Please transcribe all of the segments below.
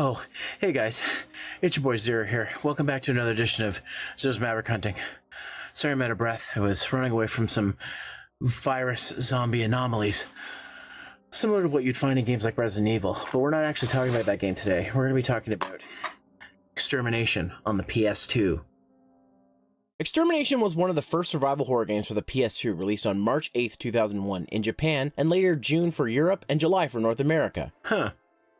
Oh, hey guys, it's your boy Zero here. Welcome back to another edition of Zero's Maverick Hunting. Sorry I'm out of breath. I was running away from some virus zombie anomalies, similar to what you'd find in games like Resident Evil. But we're not actually talking about that game today. We're going to be talking about Extermination on the PS2. Extermination was one of the first survival horror games for the PS2, released on March 8th, 2001 in Japan, and later June for Europe and July for North America. Huh.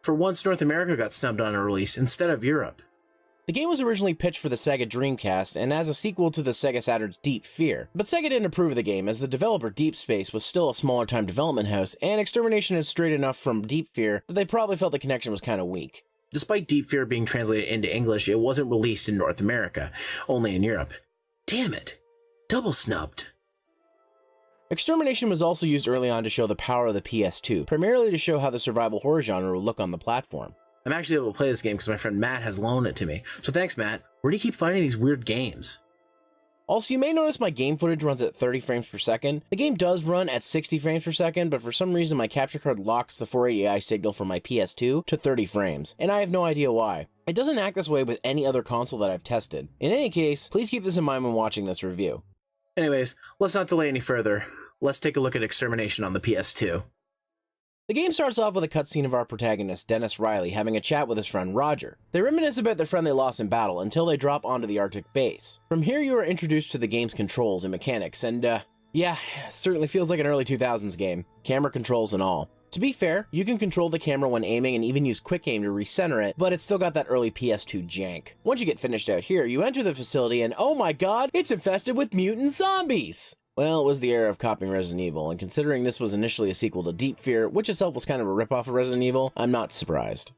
For once, North America got snubbed on a release instead of Europe. The game was originally pitched for the Sega Dreamcast and as a sequel to the Sega Saturn's Deep Fear, but Sega didn't approve of the game as the developer Deep Space was still a smaller time development house, and Extermination had strayed enough from Deep Fear that they probably felt the connection was kind of weak. Despite Deep Fear being translated into English, it wasn't released in North America, only in Europe. Damn it! Double snubbed. Extermination was also used early on to show the power of the PS2, primarily to show how the survival horror genre will look on the platform. I'm actually able to play this game because my friend Matt has loaned it to me. So thanks, Matt. Where do you keep finding these weird games? Also, you may notice my game footage runs at 30 frames per second. The game does run at 60 frames per second, but for some reason my capture card locks the 480i signal from my PS2 to 30 frames, and I have no idea why. It doesn't act this way with any other console that I've tested. In any case, please keep this in mind when watching this review. Anyways, let's not delay any further. Let's take a look at Extermination on the PS2. The game starts off with a cutscene of our protagonist, Dennis Riley, having a chat with his friend Roger. They reminisce about their friend they lost in battle until they drop onto the Arctic base. From here you are introduced to the game's controls and mechanics, and yeah, certainly feels like an early 2000s game, camera controls and all. To be fair, you can control the camera when aiming and even use quick aim to recenter it, but it's still got that early PS2 jank. Once you get finished out here, you enter the facility and oh my god, it's infested with mutant zombies! Well, it was the era of copying Resident Evil, and considering this was initially a sequel to Deep Fear, which itself was kind of a ripoff of Resident Evil, I'm not surprised.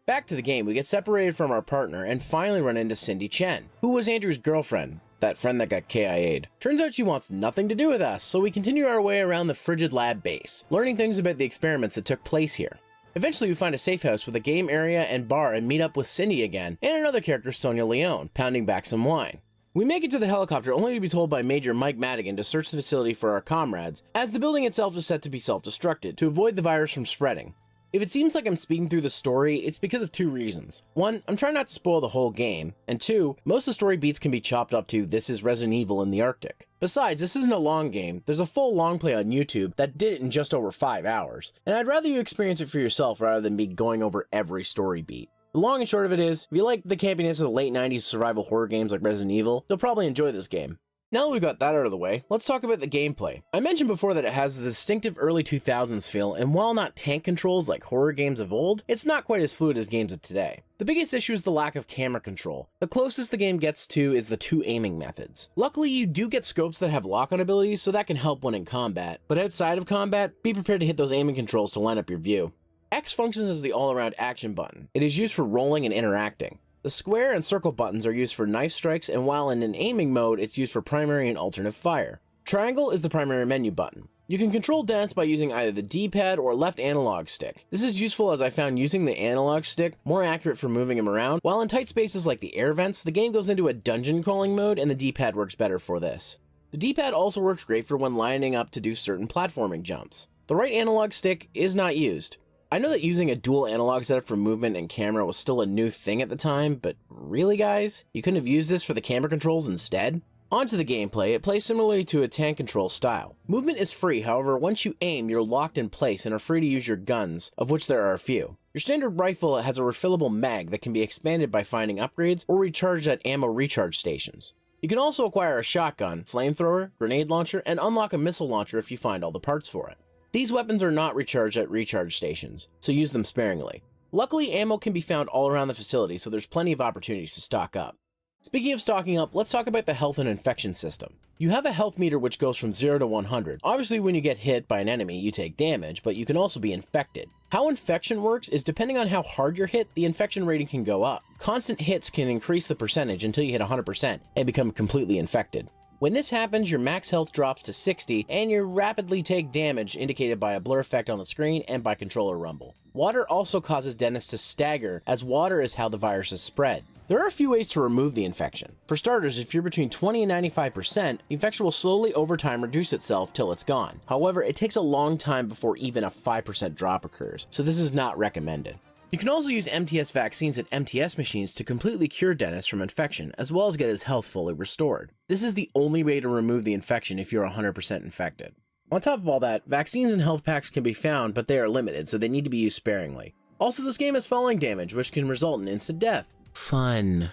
Back to the game, we get separated from our partner and finally run into Cindy Chen, who was Andrew's girlfriend, that friend that got KIA'd. Turns out she wants nothing to do with us, so we continue our way around the frigid lab base, learning things about the experiments that took place here. Eventually we find a safe house with a game area and bar and meet up with Cindy again, and another character, Sonia Leone, pounding back some wine. We make it to the helicopter only to be told by Major Mike Madigan to search the facility for our comrades, as the building itself is set to be self-destructed to avoid the virus from spreading. If it seems like I'm speeding through the story, it's because of two reasons. One, I'm trying not to spoil the whole game, and two, most of the story beats can be chopped up to this is Resident Evil in the Arctic. Besides, this isn't a long game, there's a full long play on YouTube that did it in just over 5 hours, and I'd rather you experience it for yourself rather than me going over every story beat. The long and short of it is, if you like the campiness of the late 90s survival horror games like Resident Evil, you'll probably enjoy this game. Now that we've got that out of the way, let's talk about the gameplay. I mentioned before that it has the distinctive early 2000s feel, and while not tank controls like horror games of old, it's not quite as fluid as games of today. The biggest issue is the lack of camera control. The closest the game gets to is the two aiming methods. Luckily, you do get scopes that have lock-on abilities, so that can help when in combat, but outside of combat, be prepared to hit those aiming controls to line up your view. X functions as the all-around action button. It is used for rolling and interacting. The square and circle buttons are used for knife strikes, and while in an aiming mode, it's used for primary and alternate fire. Triangle is the primary menu button. You can control Dennis by using either the D-pad or left analog stick. This is useful as I found using the analog stick more accurate for moving him around, while in tight spaces like the air vents, the game goes into a dungeon crawling mode and the D-pad works better for this. The D-pad also works great for when lining up to do certain platforming jumps. The right analog stick is not used. I know that using a dual analog setup for movement and camera was still a new thing at the time, but really guys? You couldn't have used this for the camera controls instead? Onto the gameplay, it plays similarly to a tank control style. Movement is free, however, once you aim, you're locked in place and are free to use your guns, of which there are a few. Your standard rifle has a refillable mag that can be expanded by finding upgrades or recharged at ammo recharge stations. You can also acquire a shotgun, flamethrower, grenade launcher, and unlock a missile launcher if you find all the parts for it. These weapons are not recharged at recharge stations, so use them sparingly. Luckily, ammo can be found all around the facility, so there's plenty of opportunities to stock up. Speaking of stocking up, let's talk about the health and infection system. You have a health meter which goes from 0 to 100. Obviously, when you get hit by an enemy, you take damage, but you can also be infected. How infection works is depending on how hard you're hit, the infection rating can go up. Constant hits can increase the percentage until you hit 100% and become completely infected. When this happens, your max health drops to 60, and you rapidly take damage indicated by a blur effect on the screen and by controller rumble. Water also causes Dennis to stagger, as water is how the virus is spread. There are a few ways to remove the infection. For starters, if you're between 20 and 95%, the infection will slowly over time reduce itself till it's gone. However, it takes a long time before even a 5% drop occurs, so this is not recommended. You can also use MTS vaccines at MTS machines to completely cure Dennis from infection, as well as get his health fully restored. This is the only way to remove the infection if you're 100% infected. On top of all that, vaccines and health packs can be found, but they are limited, so they need to be used sparingly. Also, this game has falling damage, which can result in instant death. Fun.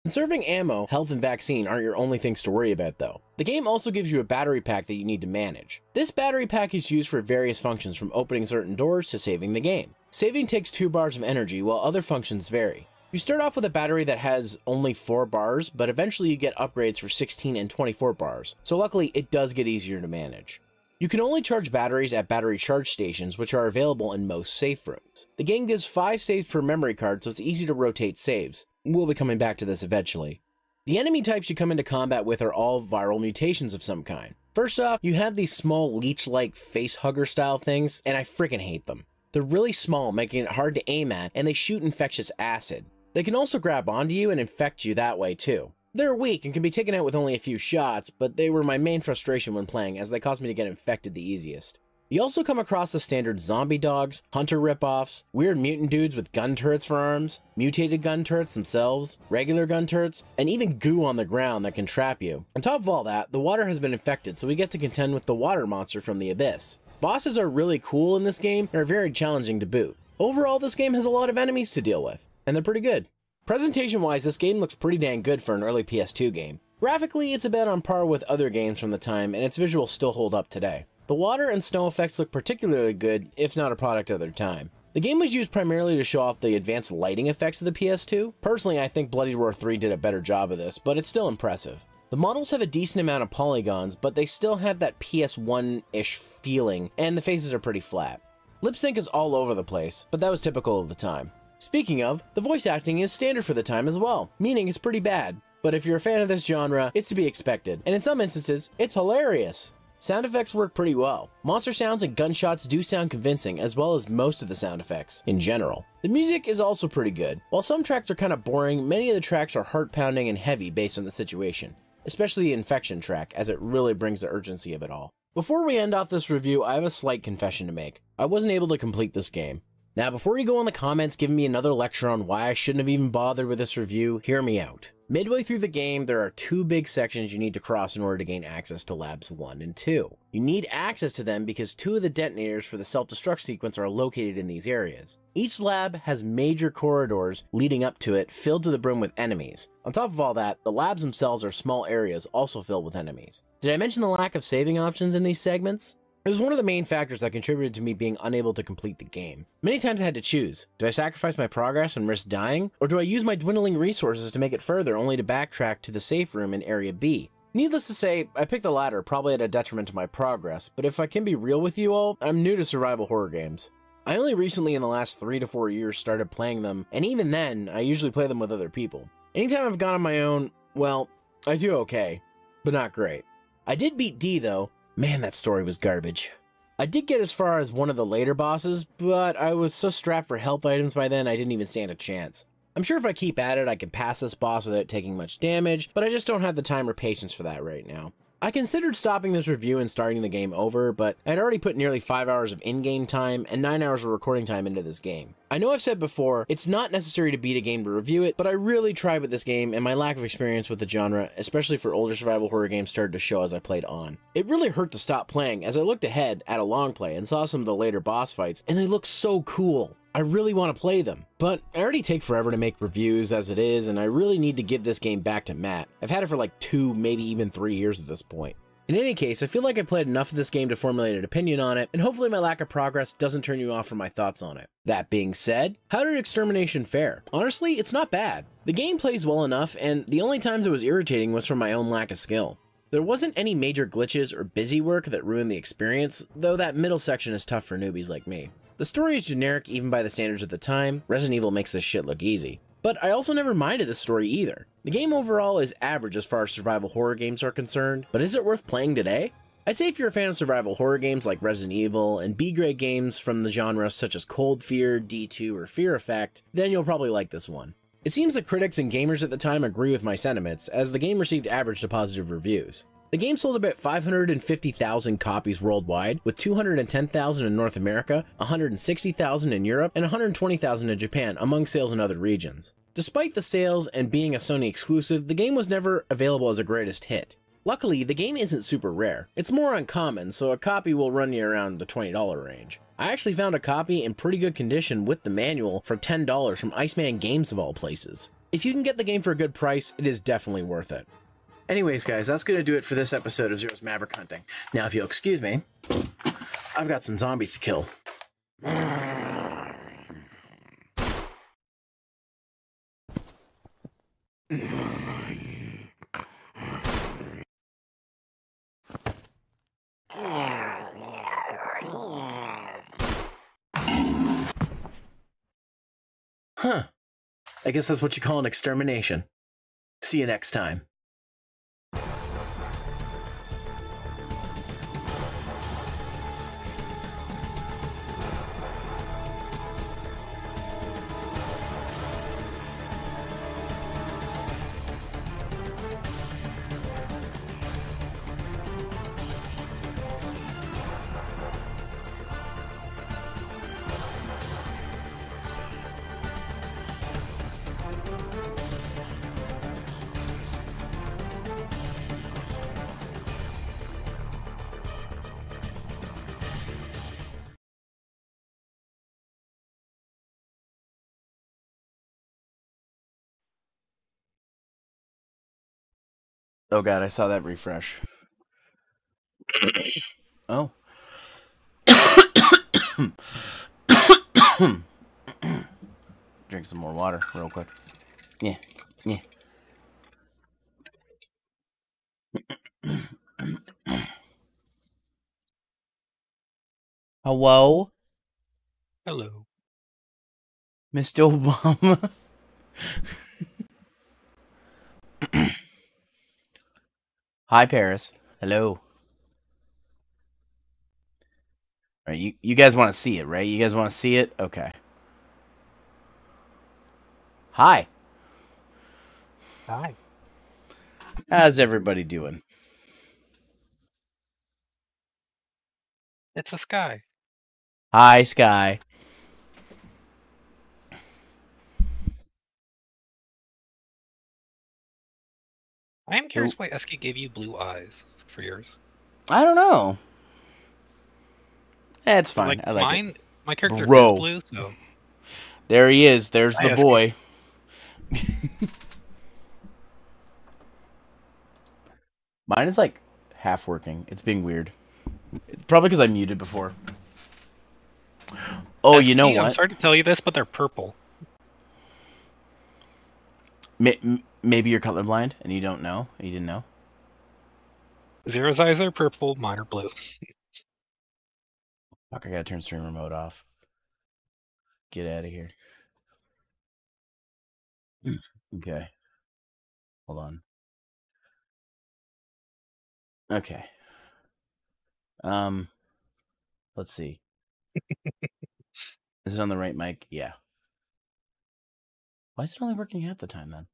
Conserving ammo, health, and vaccine aren't your only things to worry about though. The game also gives you a battery pack that you need to manage. This battery pack is used for various functions, from opening certain doors to saving the game. Saving takes 2 bars of energy, while other functions vary. You start off with a battery that has only 4 bars, but eventually you get upgrades for 16 and 24 bars, so luckily it does get easier to manage. You can only charge batteries at battery charge stations, which are available in most safe rooms. The game gives 5 saves per memory card, so it's easy to rotate saves. We'll be coming back to this eventually. The enemy types you come into combat with are all viral mutations of some kind. First off, you have these small leech-like face hugger style things, and I freaking hate them. They're really small, making it hard to aim at, and they shoot infectious acid. They can also grab onto you and infect you that way too. They're weak and can be taken out with only a few shots, but they were my main frustration when playing, as they caused me to get infected the easiest. You also come across the standard zombie dogs, hunter ripoffs, weird mutant dudes with gun turrets for arms, mutated gun turrets themselves, regular gun turrets, and even goo on the ground that can trap you. On top of all that, the water has been infected, so we get to contend with the water monster from the abyss. Bosses are really cool in this game and are very challenging to boot. Overall, this game has a lot of enemies to deal with, and they're pretty good. Presentation-wise, this game looks pretty dang good for an early PS2 game. Graphically, it's about on par with other games from the time, and its visuals still hold up today. The water and snow effects look particularly good, if not a product of their time. The game was used primarily to show off the advanced lighting effects of the PS2. Personally, I think Bloody Roar 3 did a better job of this, but it's still impressive. The models have a decent amount of polygons, but they still have that PS1-ish feeling, and the faces are pretty flat. Lip sync is all over the place, but that was typical of the time. Speaking of, the voice acting is standard for the time as well, meaning it's pretty bad. But if you're a fan of this genre, it's to be expected, and in some instances, it's hilarious. Sound effects work pretty well. Monster sounds and gunshots do sound convincing, as well as most of the sound effects in general. The music is also pretty good. While some tracks are kind of boring, many of the tracks are heart-pounding and heavy based on the situation, especially the infection track, as it really brings the urgency of it all. Before we end off this review, I have a slight confession to make. I wasn't able to complete this game. Now, before you go in the comments giving me another lecture on why I shouldn't have even bothered with this review, hear me out. Midway through the game, there are 2 big sections you need to cross in order to gain access to labs 1 and 2. You need access to them because 2 of the detonators for the self-destruct sequence are located in these areas. Each lab has major corridors leading up to it filled to the brim with enemies. On top of all that, the labs themselves are small areas also filled with enemies. Did I mention the lack of saving options in these segments? It was one of the main factors that contributed to me being unable to complete the game. Many times I had to choose. Do I sacrifice my progress and risk dying? Or do I use my dwindling resources to make it further only to backtrack to the safe room in Area B? Needless to say, I picked the latter, probably at a detriment to my progress, but if I can be real with you all, I'm new to survival horror games. I only recently in the last 3 to 4 years started playing them, and even then, I usually play them with other people. Anytime I've gone on my own, well, I do okay, but not great. I did beat D though. Man, that story was garbage. I did get as far as one of the later bosses, but I was so strapped for health items by then I didn't even stand a chance. I'm sure if I keep at it I can pass this boss without taking much damage, but I just don't have the time or patience for that right now. I considered stopping this review and starting the game over, but I'd already put nearly 5 hours of in-game time and 9 hours of recording time into this game. I know I've said before, it's not necessary to beat a game to review it, but I really tried with this game, and my lack of experience with the genre, especially for older survival horror games, started to show as I played on. It really hurt to stop playing as I looked ahead at a long play and saw some of the later boss fights, and they look so cool. I really want to play them, but I already take forever to make reviews as it is, and I really need to give this game back to Matt. I've had it for like 2, maybe even 3 years at this point. In any case, I feel like I played enough of this game to formulate an opinion on it, and hopefully my lack of progress doesn't turn you off from my thoughts on it. That being said, how did Extermination fare? Honestly, it's not bad. The game plays well enough, and the only times it was irritating was from my own lack of skill. There wasn't any major glitches or busy work that ruined the experience, though that middle section is tough for newbies like me. The story is generic even by the standards at the time. Resident Evil makes this shit look easy. But I also never minded the story either. The game overall is average as far as survival horror games are concerned, but is it worth playing today? I'd say if you're a fan of survival horror games like Resident Evil and B-grade games from the genre such as Cold Fear, D2, or Fear Effect, then you'll probably like this one. It seems that critics and gamers at the time agree with my sentiments, as the game received average to positive reviews. The game sold about 550,000 copies worldwide, with 210,000 in North America, 160,000 in Europe, and 120,000 in Japan, among sales in other regions. Despite the sales and being a Sony exclusive, the game was never available as a greatest hit. Luckily, the game isn't super rare. It's more uncommon, so a copy will run you around the $20 range. I actually found a copy in pretty good condition with the manual for $10 from Iceman Games of all places. If you can get the game for a good price, it is definitely worth it. Anyways, guys, that's going to do it for this episode of Zero's Maverick Hunting. Now, if you'll excuse me, I've got some zombies to kill. Huh. I guess that's what you call an extermination. See you next time. Oh god, I saw that refresh. Oh. Drink some more water real quick. Yeah, yeah. Hello? Hello. Mr. Obama? Hi, Paris. Hello. All right, you guys want to see it, right? You guys want to see it? Okay. Hi. Hi. How's everybody doing? It's a sky. Hi, Sky. I am curious why Esky gave you blue eyes for yours. I don't know. It's fine. Like I like mine, it. my character Bro. is blue, so There he is. There's Hi, the Esky. boy. Mine is like half working. It's being weird. It's probably because I muted before. Oh, Esky, you know what? I'm sorry to tell you this, but they're purple. Maybe you're colorblind and you don't know. You didn't know. Zero's eyes are purple, mine are blue. Fuck, I gotta turn stream remote off. Get out of here. Okay. Hold on. Okay. Let's see. Is it on the right mic? Yeah. Why is it only working half the time then?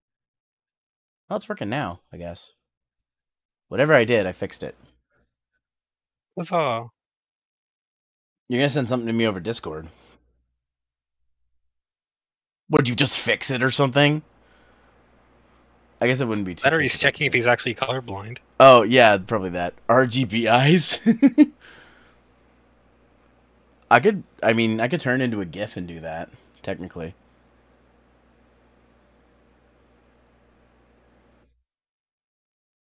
Oh, it's working now, I guess. Whatever I did, I fixed it. Huzzah. You're gonna send something to me over Discord. Would you just fix it or something? I guess it wouldn't be too Better he's difficult. checking if he's actually colorblind. Oh, yeah, probably that. RGB eyes. I could turn into a GIF and do that, technically.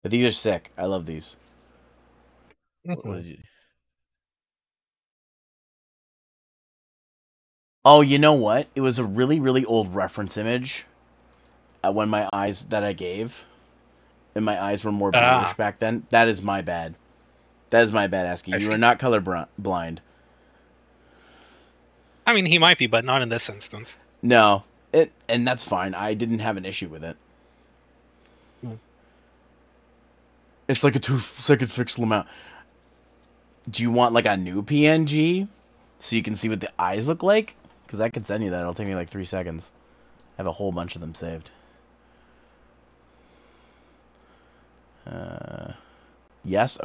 But these are sick. I love these. What did you... Oh, you know what? It was a really, really old reference image when my eyes that I gave. And my eyes were more bluish back then. That is my bad. That is my bad, Asky. You are not colorblind. I mean, he might be, but not in this instance. No. And that's fine. I didn't have an issue with it. It's like a 2-second pixel amount. Do you want like a new PNG so you can see what the eyes look like? Because I could send you that. It'll take me like 3 seconds. I have a whole bunch of them saved. Yes.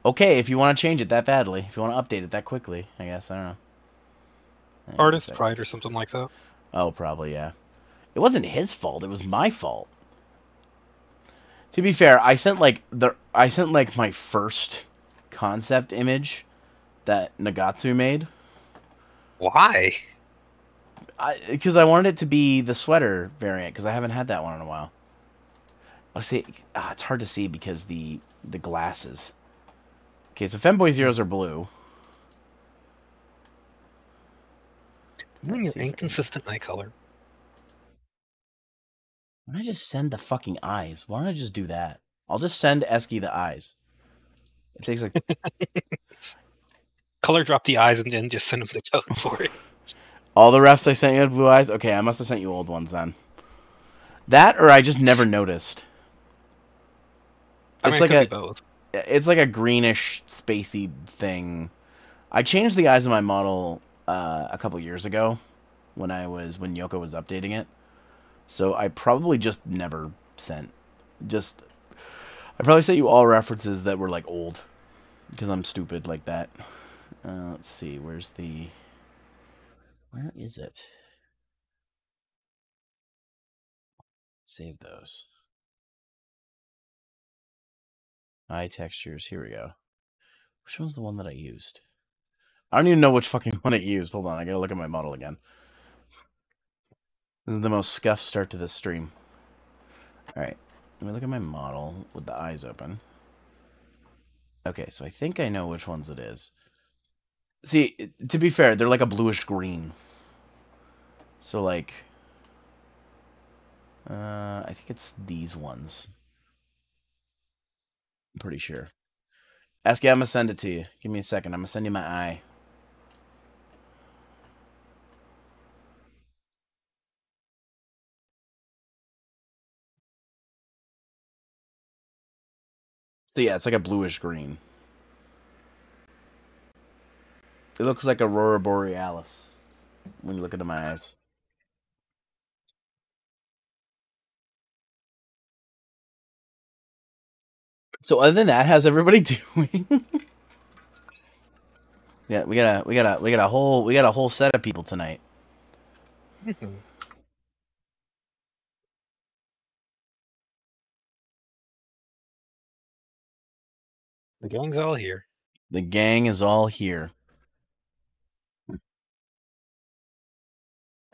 Okay, if you want to change it that badly, if you want to update it that quickly, I guess. I don't know. Artist pride or something like that. Oh, probably, yeah. It wasn't his fault. It was my fault. To be fair, I sent like my first concept image that Nagatsu made. Why? Because I wanted it to be the sweater variant, because I haven't had that one in a while. I'll see. It's hard to see because the glasses. Okay, so Femboy Zeros are blue. Your inconsistent eye color. Why don't I just send the fucking eyes? Why don't I just do that? I'll just send Esky the eyes. It takes like Color drop the eyes and then just send him the code for it. all the rest I sent you had blue eyes? Okay, I must have sent you old ones then. That or I just never noticed. It's like both. It's like a greenish, spacey thing. I changed the eyes of my model a couple years ago when Yoko was updating it. So I probably just never sent. I probably sent you all references that were like old because I'm stupid like that. Let's see, where is it? Save those. Eye textures, here we go. Which one's the one that I used? I don't even know which fucking one I used. Hold on, I gotta look at my model again. This is the most scuffed start to this stream. Alright, let me look at my model with the eyes open. Okay, so I think I know which ones it is. See, to be fair, they're like a bluish green. So like... I think it's these ones. I'm pretty sure. Asky, I'm gonna send it to you. Give me a second. I'm gonna send you my eye. So yeah, it's like a bluish green. It looks like Aurora Borealis when you look into my eyes. So other than that, how's everybody doing? Yeah, we got a whole set of people tonight. The gang's all here. The gang is all here.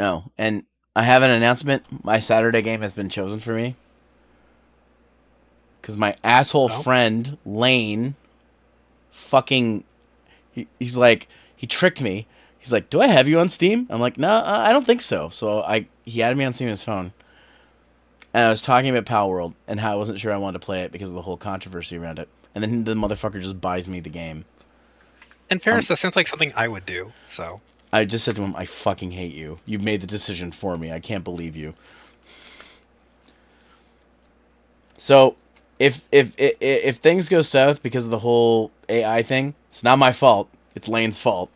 Oh, and I have an announcement. My Saturday game has been chosen for me. Because my asshole friend, Lane, fucking... He's like... He tricked me. He's like, do I have you on Steam? I'm like, no, I don't think so. So he added me on Steam on his phone. And I was talking about Pal World and how I wasn't sure I wanted to play it because of the whole controversy around it. And then the motherfucker just buys me the game. In fairness, that sounds like something I would do, so... I just said to him, I fucking hate you. You've made the decision for me. I can't believe you. So, if things go south because of the whole AI thing, it's not my fault. It's Lane's fault.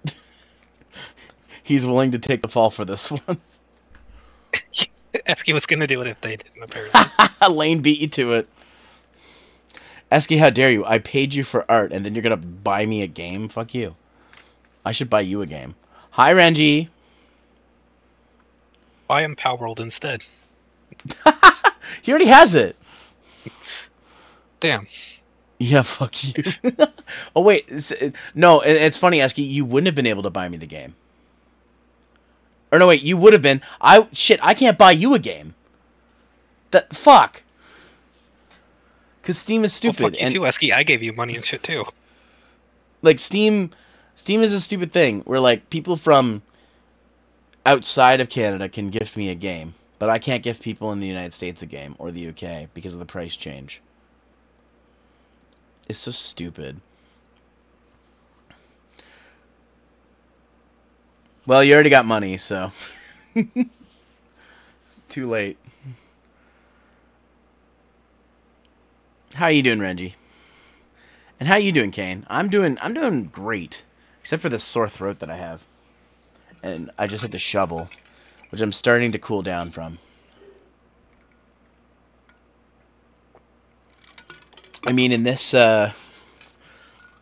He's willing to take the fall for this one. Esky was gonna do it if they didn't, apparently. Lane beat you to it. Esky, how dare you? I paid you for art, and then you're gonna buy me a game? Fuck you. I should buy you a game. Hi, Renji. Buy him Power World instead. He already has it. Damn. Yeah, fuck you. Oh, wait. No, it's funny, Esky. You wouldn't have been able to buy me the game. Or no, wait. You would have been. Shit, I can't buy you a game. Fuck. Because Steam is stupid. Well, fuck you too, Esky. I gave you money and shit, too. Like, Steam is a stupid thing where, like, people from outside of Canada can gift me a game, but I can't gift people in the United States a game or the UK because of the price change. It's so stupid. Well, you already got money, so... Too late. How are you doing, Renji? And how you doing, Kane? I'm doing great. Except for this sore throat that I have. And I just had to shovel, which I'm starting to cool down from. I mean, in this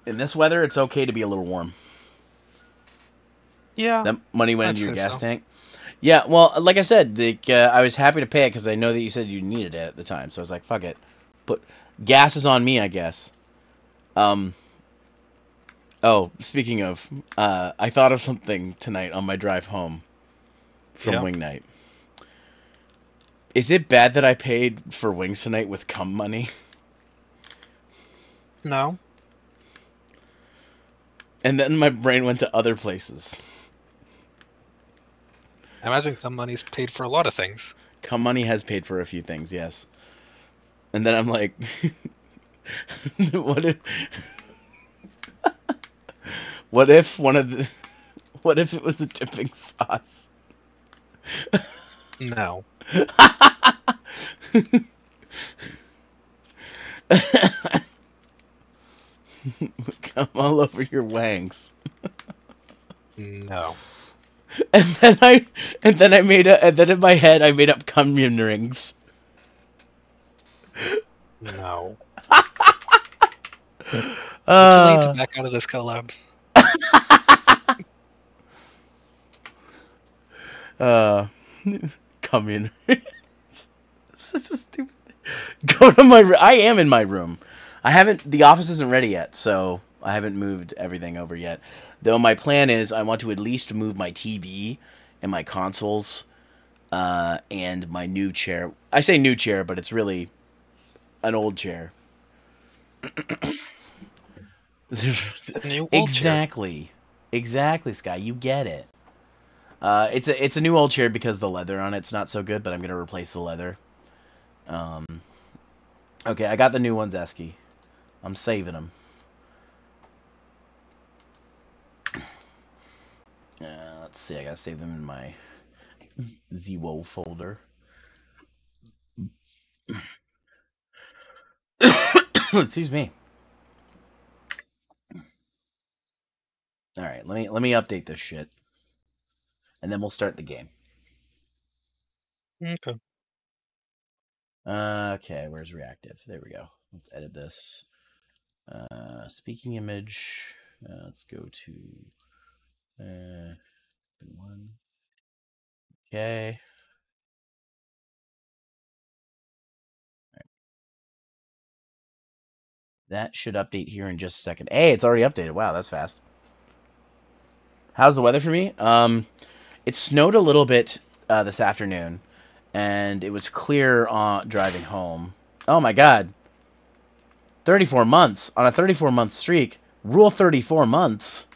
In this weather, it's okay to be a little warm. Yeah. That money went I'd into your say gas so. tank. Yeah, well, like I said, I was happy to pay it because I know that you said you needed it at the time. So I was like, fuck it. But gas is on me, I guess. Oh, speaking of, I thought of something tonight on my drive home from Yeah. wing night. Is it bad that I paid for wings tonight with cum money? No. And then my brain went to other places. I imagine some money's paid for a lot of things. Cum money has paid for a few things, yes. And then I'm like, what if, what if one of the, what if it was a dipping sauce? No. Come all over your wangs. No. And then in my head I made up communion rings. No. It's too late to back out of this collab. Communion. Such a stupid thing. Go to my room. I am in my room. The office isn't ready yet, so I haven't moved everything over yet. Though my plan is I want to at least move my TV and my consoles and my new chair. I say new chair, but it's really an old chair. The new old chair. Exactly, Sky. You get it. It's a new old chair because the leather on it's not so good, but I'm gonna replace the leather. Okay, I got the new ones, Esky. I'm saving them. Let's see. I gotta save them in my Zwo folder. Excuse me. All right, let me update this shit, and then we'll start the game. Okay. Okay, where's reactive? There we go. Let's edit this. Speaking image. Let's go to one. Okay. That should update here in just a second. Hey, it's already updated. Wow, that's fast. How's the weather for me? It snowed a little bit this afternoon, and it was clear driving home. Oh my god. 34 months on a 34-month streak. Rule 34 months.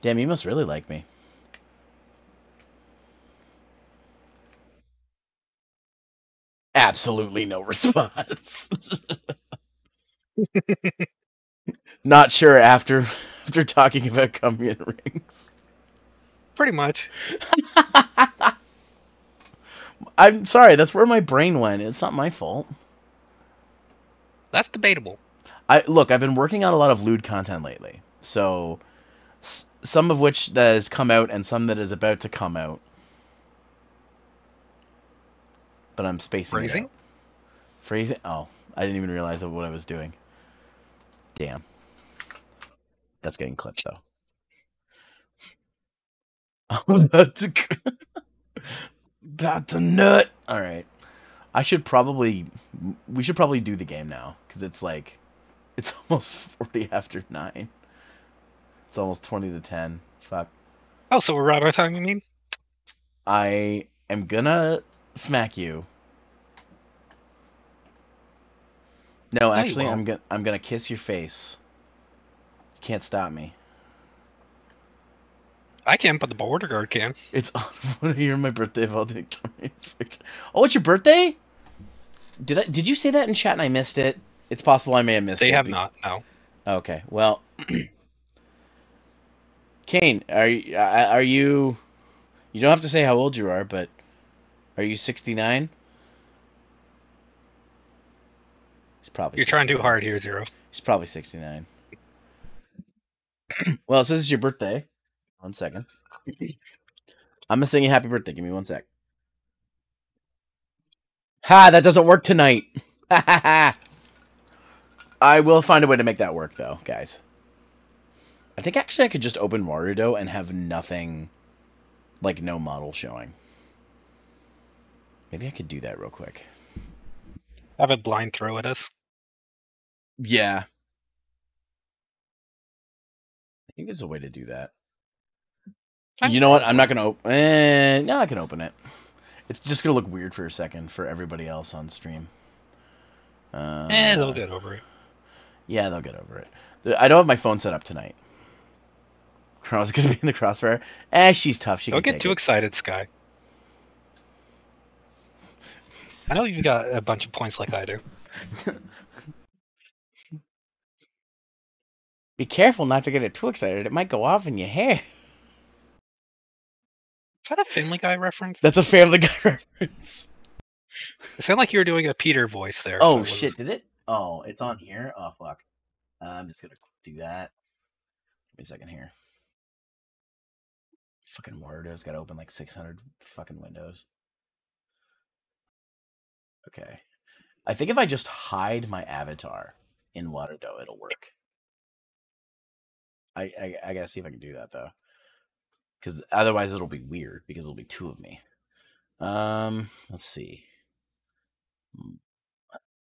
Damn, you must really like me. Absolutely no response. Not sure after talking about communion rings. Pretty much. I'm sorry, that's where my brain went. It's not my fault. That's debatable. Look, I've been working on a lot of lewd content lately. So some of which that has come out and some that is about to come out. But I'm spacing Phrasing? it out. Phrasing? Oh, I didn't even realize what I was doing. Damn. That's getting clipped, though. I'm about to nut. All right. We should probably do the game now, because it's almost 40 after 9. It's almost 20 to 10. Fuck. Oh, so we're right on time, you mean? I am gonna smack you. No, actually, I'm gonna kiss your face. You can't stop me. I can, but the border guard can. It's on here my birthday of all day. Oh, it's your birthday? Did you say that in chat and I missed it? It's possible I may have missed it. They have not, no. Okay, well, Kane, are you? You don't have to say how old you are, but are you 69? He's probably. You're 69. trying too hard here, Zero. He's probably 69. Well, it says it's your birthday. 1 second. I'm gonna sing you happy birthday. Give me 1 sec. Ha! That doesn't work tonight. Ha ha ha! I will find a way to make that work, though, guys. I think actually I could just open Warudo and have nothing, like no model showing. Maybe I could do that real quick. Have a blind throw at us. Yeah. I think there's a way to do that. You know what? I'm not going to open... no, I can open it. It's just going to look weird for a second for everybody else on stream. They'll get over it. Yeah, they'll get over it. I don't have my phone set up tonight. Chrono's going to be in the crossfire. She's tough. She Don't can get too excited, Sky. I know you've got a bunch of points like I do. Be careful not to get it too excited. It might go off in your hair. Is that a Family Guy reference? That's a Family Guy reference. It sounded like you were doing a Peter voice there. Oh, so shit, did it? Oh, it's on here? Oh, fuck. I'm just gonna do that. Give me a second here. Fucking Warudo's gotta open like 600 fucking windows. Okay. I think if I just hide my avatar in Warudo, it'll work. I gotta see if I can do that, though. Because otherwise it'll be weird, because it'll be two of me. Let's see.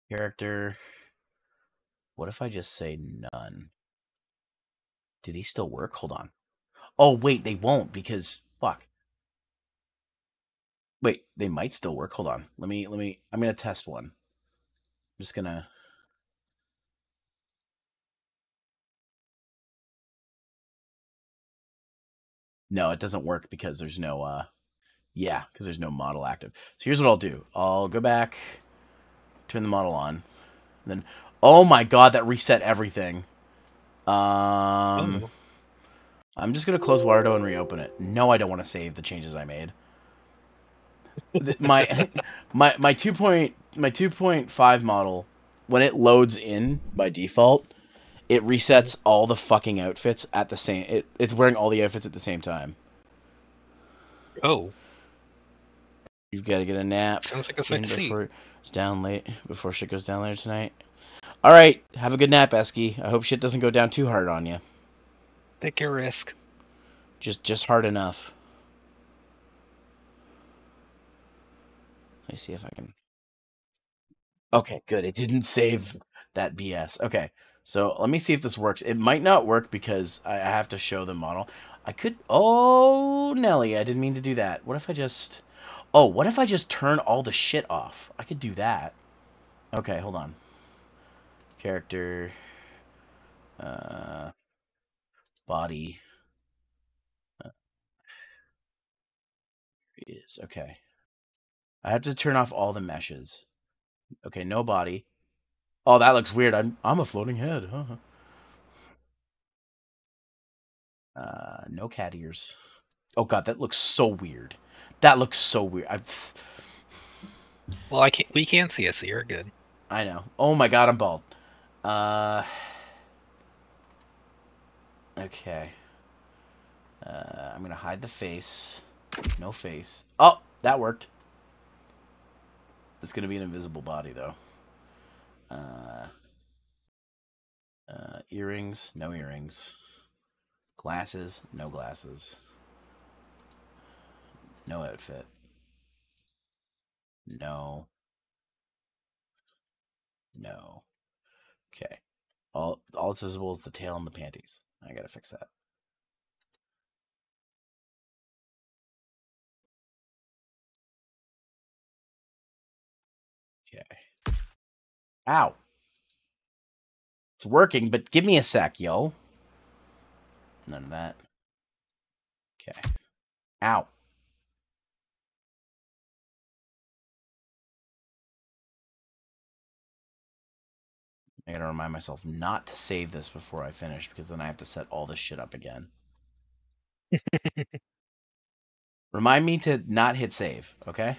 Character. What if I just say none? Do these still work? Hold on. Oh, wait, they won't, because... Fuck. Wait, they might still work. Hold on. Let me... I'm gonna test one. I'm just gonna... No, it doesn't work because there's no, yeah, because there's no model active. So here's what I'll do. I'll go back, turn the model on, and then... Oh my god, that reset everything. I'm just gonna close Warudo and reopen it. No, I don't want to save the changes I made. my 2.5 model, when it loads in by default, it resets all the fucking outfits at the same... It's wearing all the outfits at the same time. Oh. You've got to get a nap. Sounds like a sight to see. Before shit goes down later tonight. All right, have a good nap, Esky. I hope shit doesn't go down too hard on you. Take your risk. Just hard enough. Let me see if I can... Okay, good. It didn't save that BS. Okay, so let me see if this works. It might not work because I have to show the model. I could... Oh, Nelly, I didn't mean to do that. What if I just... Oh, what if I just turn all the shit off? I could do that. Okay, hold on. Character... body... is okay. I have to turn off all the meshes. Okay, no body. Oh, that looks weird. I'm a floating head. Huh? No cat ears. Oh god, that looks so weird. That looks so weird. Well, we can't see it, so you're good. I know. Oh my god, I'm bald. Okay. I'm gonna hide the face. No face. Oh, that worked. It's gonna be an invisible body, though. Earrings. No earrings. Glasses. No glasses. No outfit. No. No. Okay. All that's visible is the tail and the panties. I gotta fix that. Okay. Ow. It's working, but give me a sec, yo. None of that. Okay. Ow. I gotta remind myself not to save this before I finish, because then I have to set all this shit up again. Remind me to not hit save, okay?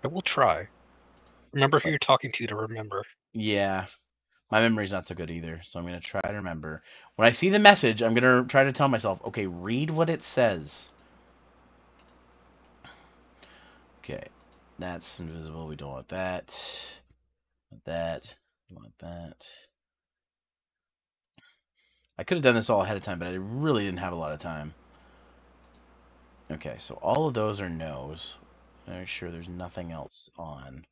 I will try. Remember who you're talking to remember. Yeah. My memory's not so good either, so I'm going to try to remember. When I see the message, I'm going to try to tell myself, okay, read what it says. Okay. That's invisible. We don't want that. That. You want that. I could have done this all ahead of time, but I really didn't have a lot of time. Okay, so all of those are no's. Make sure there's nothing else on.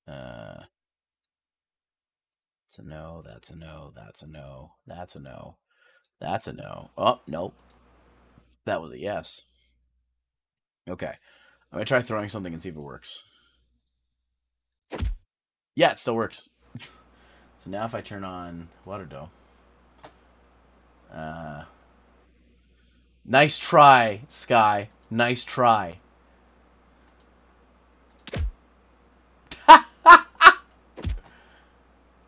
That's a no, that's a no, that's a no, that's a no, that's a no. Oh, nope. That was a yes. Okay. I'm going to try throwing something and see if it works. Yeah, it still works. So now if I turn on water dough. Nice try, Sky. Nice try.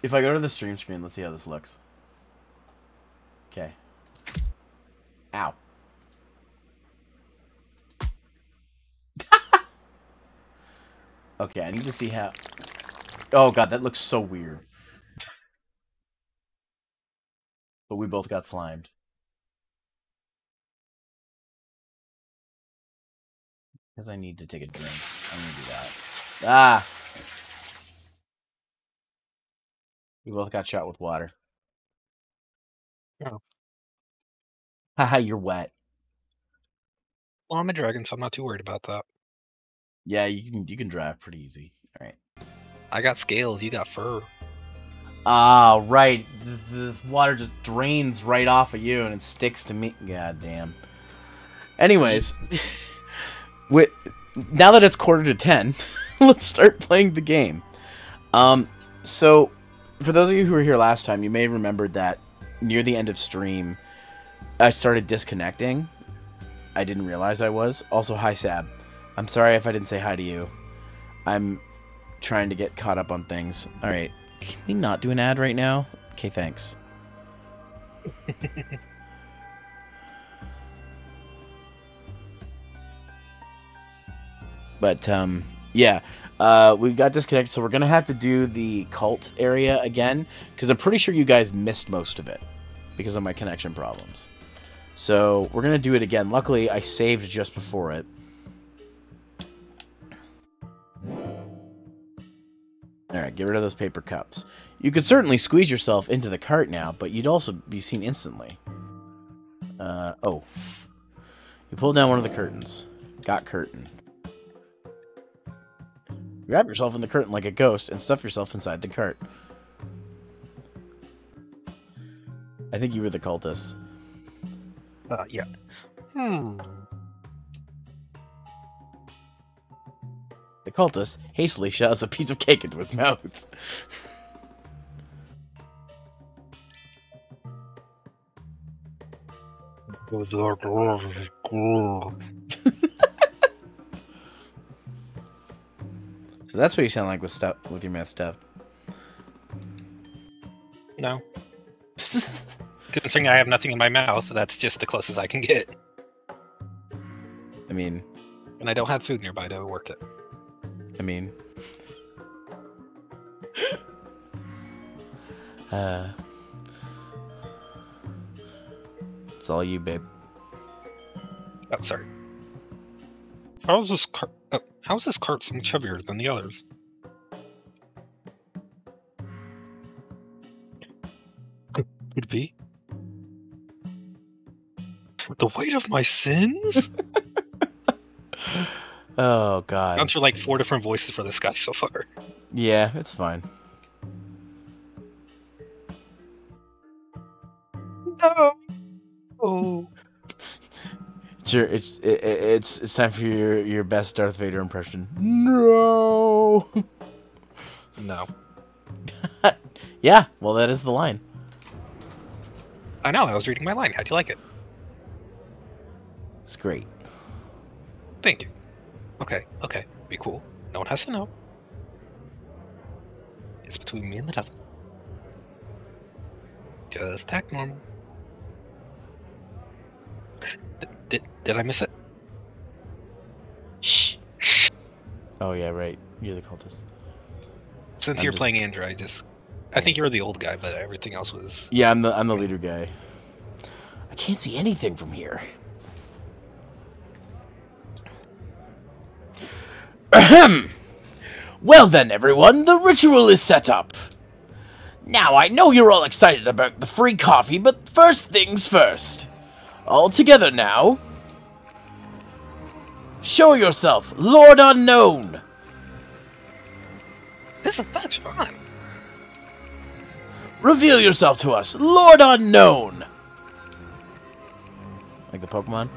If I go to the stream screen, let's see how this looks. Okay. Ow. Okay, I need to see how... Oh god, that looks so weird. But we both got slimed. Because I need to take a drink. I'm gonna do that. Ah! We both got shot with water. Oh. Haha, you're wet. Well, I'm a dragon, so I'm not too worried about that. Yeah, you can drive pretty easy. All right. I got scales, you got fur. Ah, right. The water just drains right off of you and it sticks to me. God damn. Anyways, now that it's 9:45, let's start playing the game. So, for those of you who were here last time, you may have remembered that near the end of stream, I started disconnecting. I didn't realize I was. Also, hi, Sab. I'm sorry if I didn't say hi to you. I'm trying to get caught up on things. All right. Can we not do an ad right now? Okay, thanks. But, yeah. We got disconnected, so we're going to have to do the cult area again, because I'm pretty sure you guys missed most of it because of my connection problems. So, we're going to do it again. Luckily, I saved just before it. Alright, get rid of those paper cups. You could certainly squeeze yourself into the cart now, but you'd also be seen instantly. Oh. You pull down one of the curtains. Got curtain. Wrap yourself in the curtain like a ghost and stuff yourself inside the cart. I think you were the cultist. Yeah. The cultist hastily shoves a piece of cake into his mouth. So that's what you sound like with your mouth stuffed. No. Considering I have nothing in my mouth, that's just the closest I can get. I mean... And I don't have food nearby to work it. I mean... It's all you, babe. Oh, sorry. How is this cart? How is this cart so much heavier than the others? Could it be the weight of my sins? Oh god. Gone through like 4 different voices for this guy so far. Yeah, it's fine. No. Oh. Sure, it's time for your best Darth Vader impression. No. No. Yeah, well that is the line. I know. I was reading my line. How'd you like it? It's great. Thank you. Okay. Okay. Be cool. No one has to know. It's between me and the devil. Just act normal. Did I miss it? Shh. Oh yeah, right. You're the cultist. Since you're playing Andrew, I think you were the old guy, but everything else was. Yeah, I'm the leader guy. I can't see anything from here. Ahem. Well then, everyone, the ritual is set up. Now, I know you're all excited about the free coffee, but first things first. All together now. Show yourself, Lord Unknown! This is such fun. Reveal yourself to us, Lord Unknown! Like the Pokemon?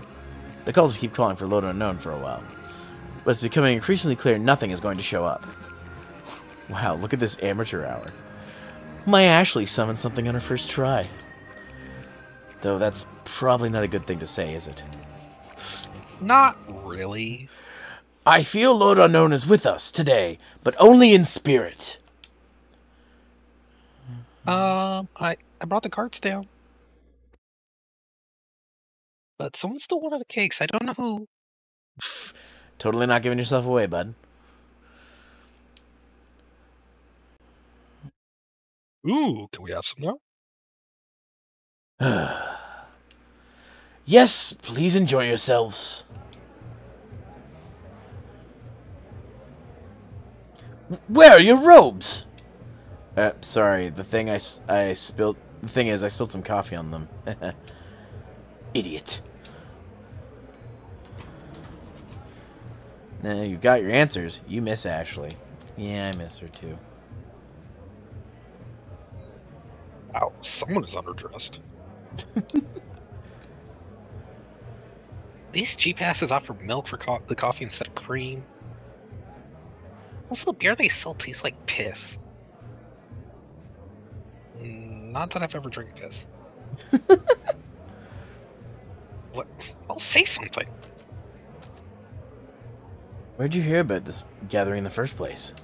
The cultists keep calling for Lord Unknown for a while. But it's becoming increasingly clear nothing is going to show up. Wow, look at this amateur hour. My Ashley summoned something on her first try. Though that's probably not a good thing to say, is it? Not really. I feel Lord Unknown is with us today, but only in spirit. I brought the carts down. But someone stole one of the cakes. I don't know who. Totally not giving yourself away, bud. Ooh, can we have some now? Yes, please enjoy yourselves. Where are your robes? Sorry, the thing I spilled... The thing is, I spilled some coffee on them. Idiot. Nah, you've got your answers. You miss Ashley. Yeah, I miss her too. Wow, someone is underdressed. These cheap asses offer milk for the coffee instead of cream. Also, the beer they sell tastes like piss. Not that I've ever drank piss. What? I'll say something. Where'd you hear about this gathering in the first place?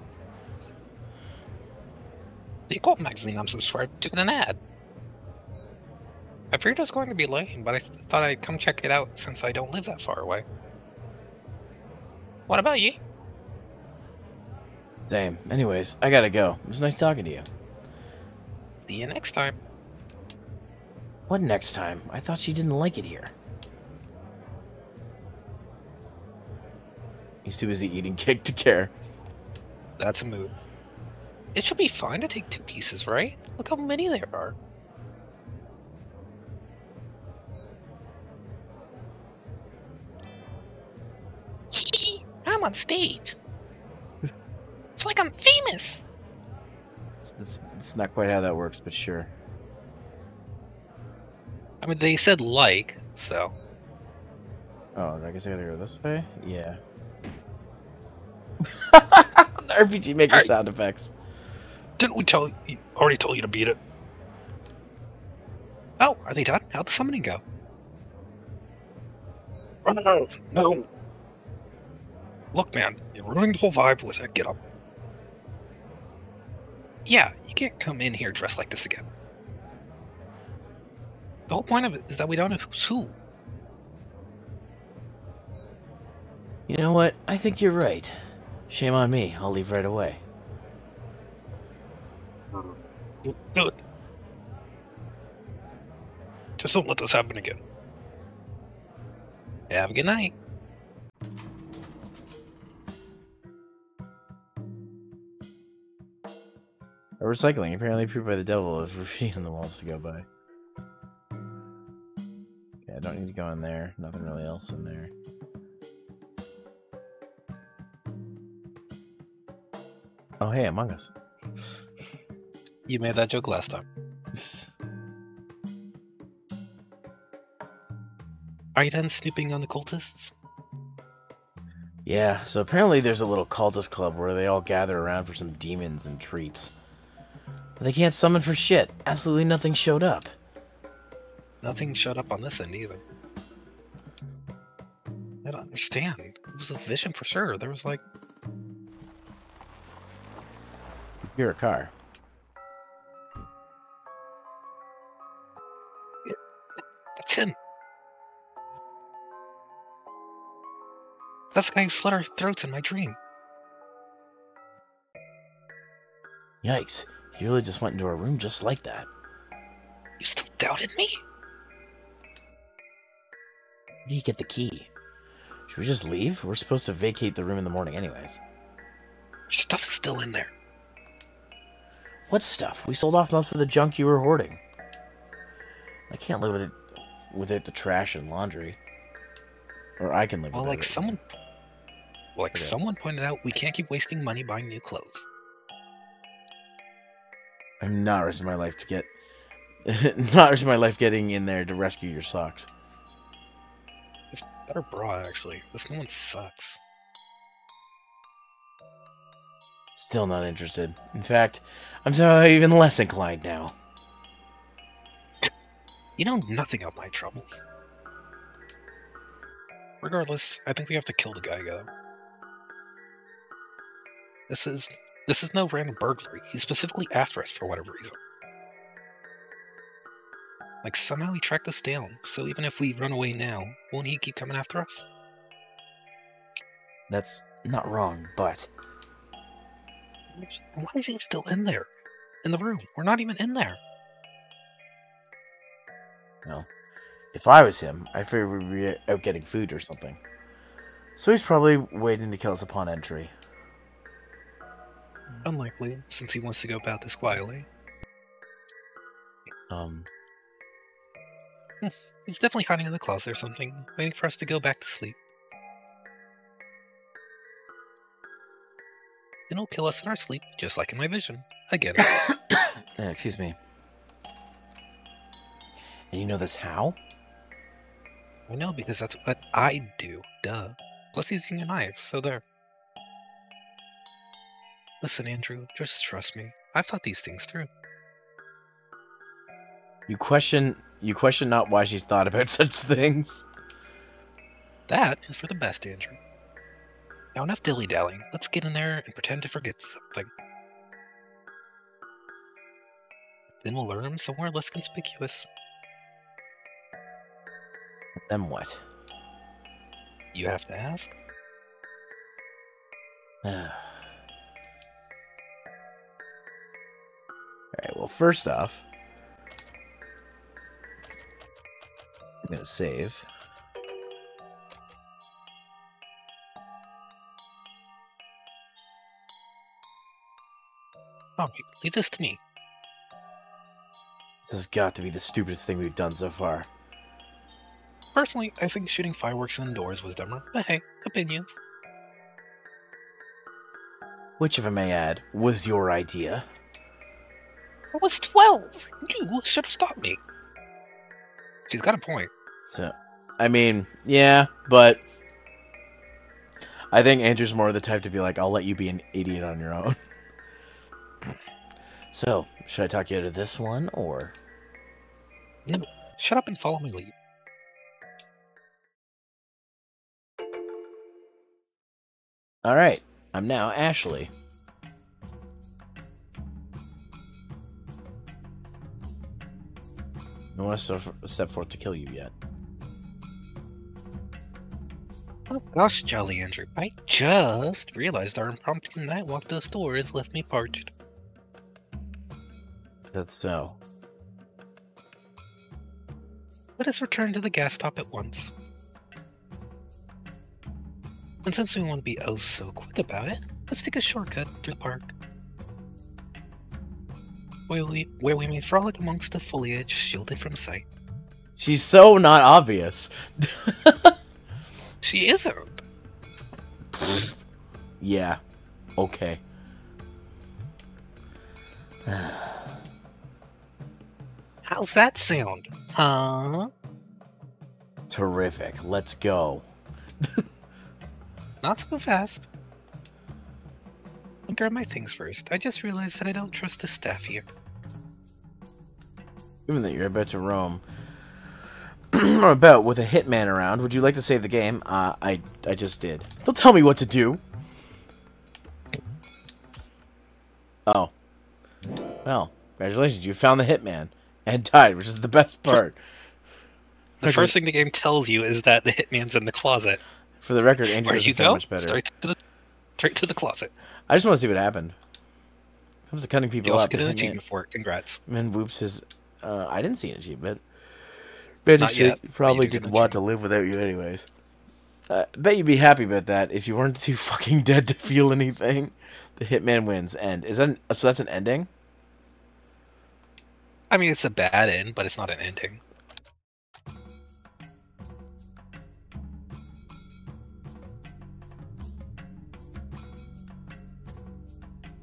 The Occult magazine I'm subscribed to an ad. I figured it was going to be lame, but I thought I'd come check it out since I don't live that far away. What about you? Same. Anyways, I gotta go. It was nice talking to you. See you next time. What next time? I thought she didn't like it here. He's too busy eating cake to care. That's a mood. It should be fine to take 2 pieces, right? Look how many there are. I'm on stage. It's like I'm famous. It's not quite how that works, but sure. I mean, they said like, so. Oh, I guess I gotta go this way? Yeah. RPG Maker Alright. sound effects. Didn't we already told you to beat it? Oh, are they done? How'd the summoning go? Oh, no. Look, man, you're ruining the whole vibe with that. Get up. Yeah, you can't come in here dressed like this again. The whole point of it is that we don't know who's who. You know what? I think you're right. Shame on me. I'll leave right away. Good. Just don't let this happen again. Have a good night. A recycling, apparently approved by the devil, is graffiti on the walls to go by. Okay, I don't need to go in there. Nothing really else in there. Oh, hey, Among Us. You made that joke last time. Are you done snooping on the cultists? Yeah, so apparently there's a little cultist club where they all gather around for some demons and treats. But they can't summon for shit. Absolutely nothing showed up. Nothing showed up on this end either. I don't understand. It was a vision for sure. There was like... You're a car. That's him. That's the guy who slit our throats in my dream. Yikes. He really just went into a room just like that. You still doubted me? Where do you get the key? Should we just leave? We're supposed to vacate the room in the morning anyways. Your stuff's still in there. What stuff? We sold off most of the junk you were hoarding. I can't live with it without the trash and laundry. Or I can live Well, without like it. someone pointed out, we can't keep wasting money buying new clothes. I'm not risking my life to get... not risking my life getting in there to rescue your socks. It's better bra, actually. This new one sucks. Still not interested. In fact, I'm somehow even less inclined now. You know nothing of my troubles. Regardless, I think we have to kill the guy, though. This is no random burglary. He's specifically after us for whatever reason. Like, somehow he tracked us down, so even if we run away now, won't he keep coming after us? That's not wrong, but... Why is he still in there? In the room? We're not even in there. Well, if I was him, I figured we'd be out getting food or something. So he's probably waiting to kill us upon entry. Unlikely, since he wants to go about this quietly. He's definitely hiding in the closet or something, waiting for us to go back to sleep. Then he'll kill us in our sleep, just like in my vision. I get it. Excuse me. And you know this how? I know, because that's what I do. Duh. Plus he's using a knife, so there. Listen, Andrew, just trust me. I've thought these things through. You question not why she's thought about such things. That is for the best, Andrew. Now enough dilly-dallying. Let's get in there and pretend to forget something. Then we'll learn him somewhere less conspicuous. Then what? You have to ask? Alright, well, first off, I'm gonna save. Alright, leave this to me. This has got to be the stupidest thing we've done so far. Personally, I think shooting fireworks indoors was dumber, but hey, opinions. Which, if I may add, was your idea. I was 12! You should have stopped me. She's got a point. So, I mean, yeah, but I think Andrew's more the type to be like, I'll let you be an idiot on your own. So, should I talk you out of this one, or? No, shut up and follow my lead. Alright, I'm now Ashley. I want to step forth to kill you yet. Oh gosh, Jolly Andrew, I just realized our impromptu night walk to the store has left me parched. That's so. Let us return to the gas stop at once. And since we want to be oh so quick about it, let's take a shortcut through the park. Where we may frolic amongst the foliage shielded from sight. She's so not obvious. She isn't. Yeah. Okay. How's that sound? Huh? Terrific. Let's go. Not so fast. I'll grab my things first. I just realized that I don't trust the staff here. Given that you're about to roam or about with a hitman around, would you like to save the game? I just did. Don't tell me what to do. Oh. Well, congratulations, you found the hitman and died, which is the best part. The first thing the game tells you is that the hitman's in the closet. For the record, Andrew Where doesn't you feel go? much better. Straight to the closet. I just want to see what happened. Comes to cutting people You also up. get an achievement for it. Congrats. Man whoops his... I didn't see an achievement. Bet Not yet, but probably you did get didn't an want to live without you anyways. Bet you'd be happy about that if you weren't too fucking dead to feel anything. The hitman wins. End. Is that so that's an ending? I mean, it's a bad end, but it's not an ending.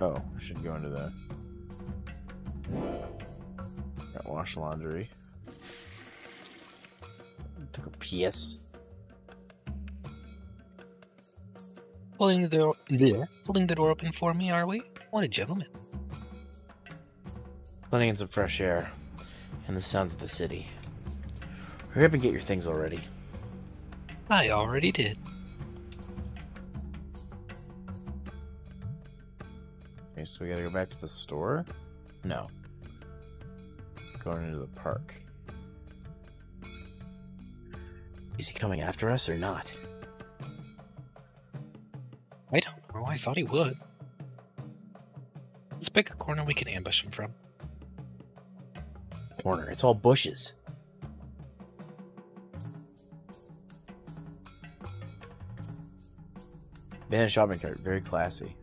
Oh, I should go into the... Got wash laundry. Took a piss. Holding the door open for me, are we? What a gentleman. Letting in some fresh air and the sounds of the city. Hurry up and get your things already. I already did. Okay, so we gotta go back to the store? No. Going into the park. Is he coming after us or not? I don't know. I thought he would. Let's pick a corner we can ambush him from. Corner. It's all bushes. Abandoned shopping cart. Very classy.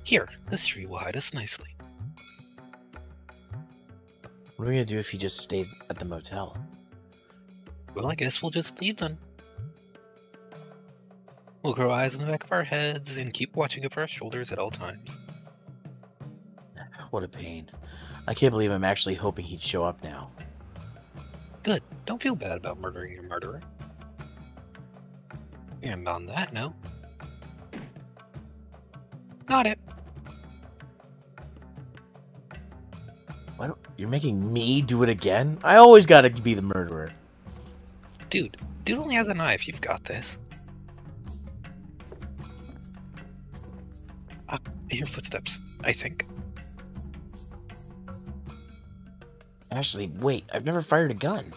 Here, this tree will hide us nicely. What are we gonna do if he just stays at the motel? Well, I guess we'll just leave then. We'll grow eyes in the back of our heads and keep watching over our shoulders at all times. What a pain. I can't believe I'm actually hoping he'd show up now. Good. Don't feel bad about murdering your murderer. And on that note... Got it. Why don't... You're making me do it again? I always gotta be the murderer. Dude only has a knife. You've got this. I hear footsteps, I think. Ashley, wait. I've never fired a gun.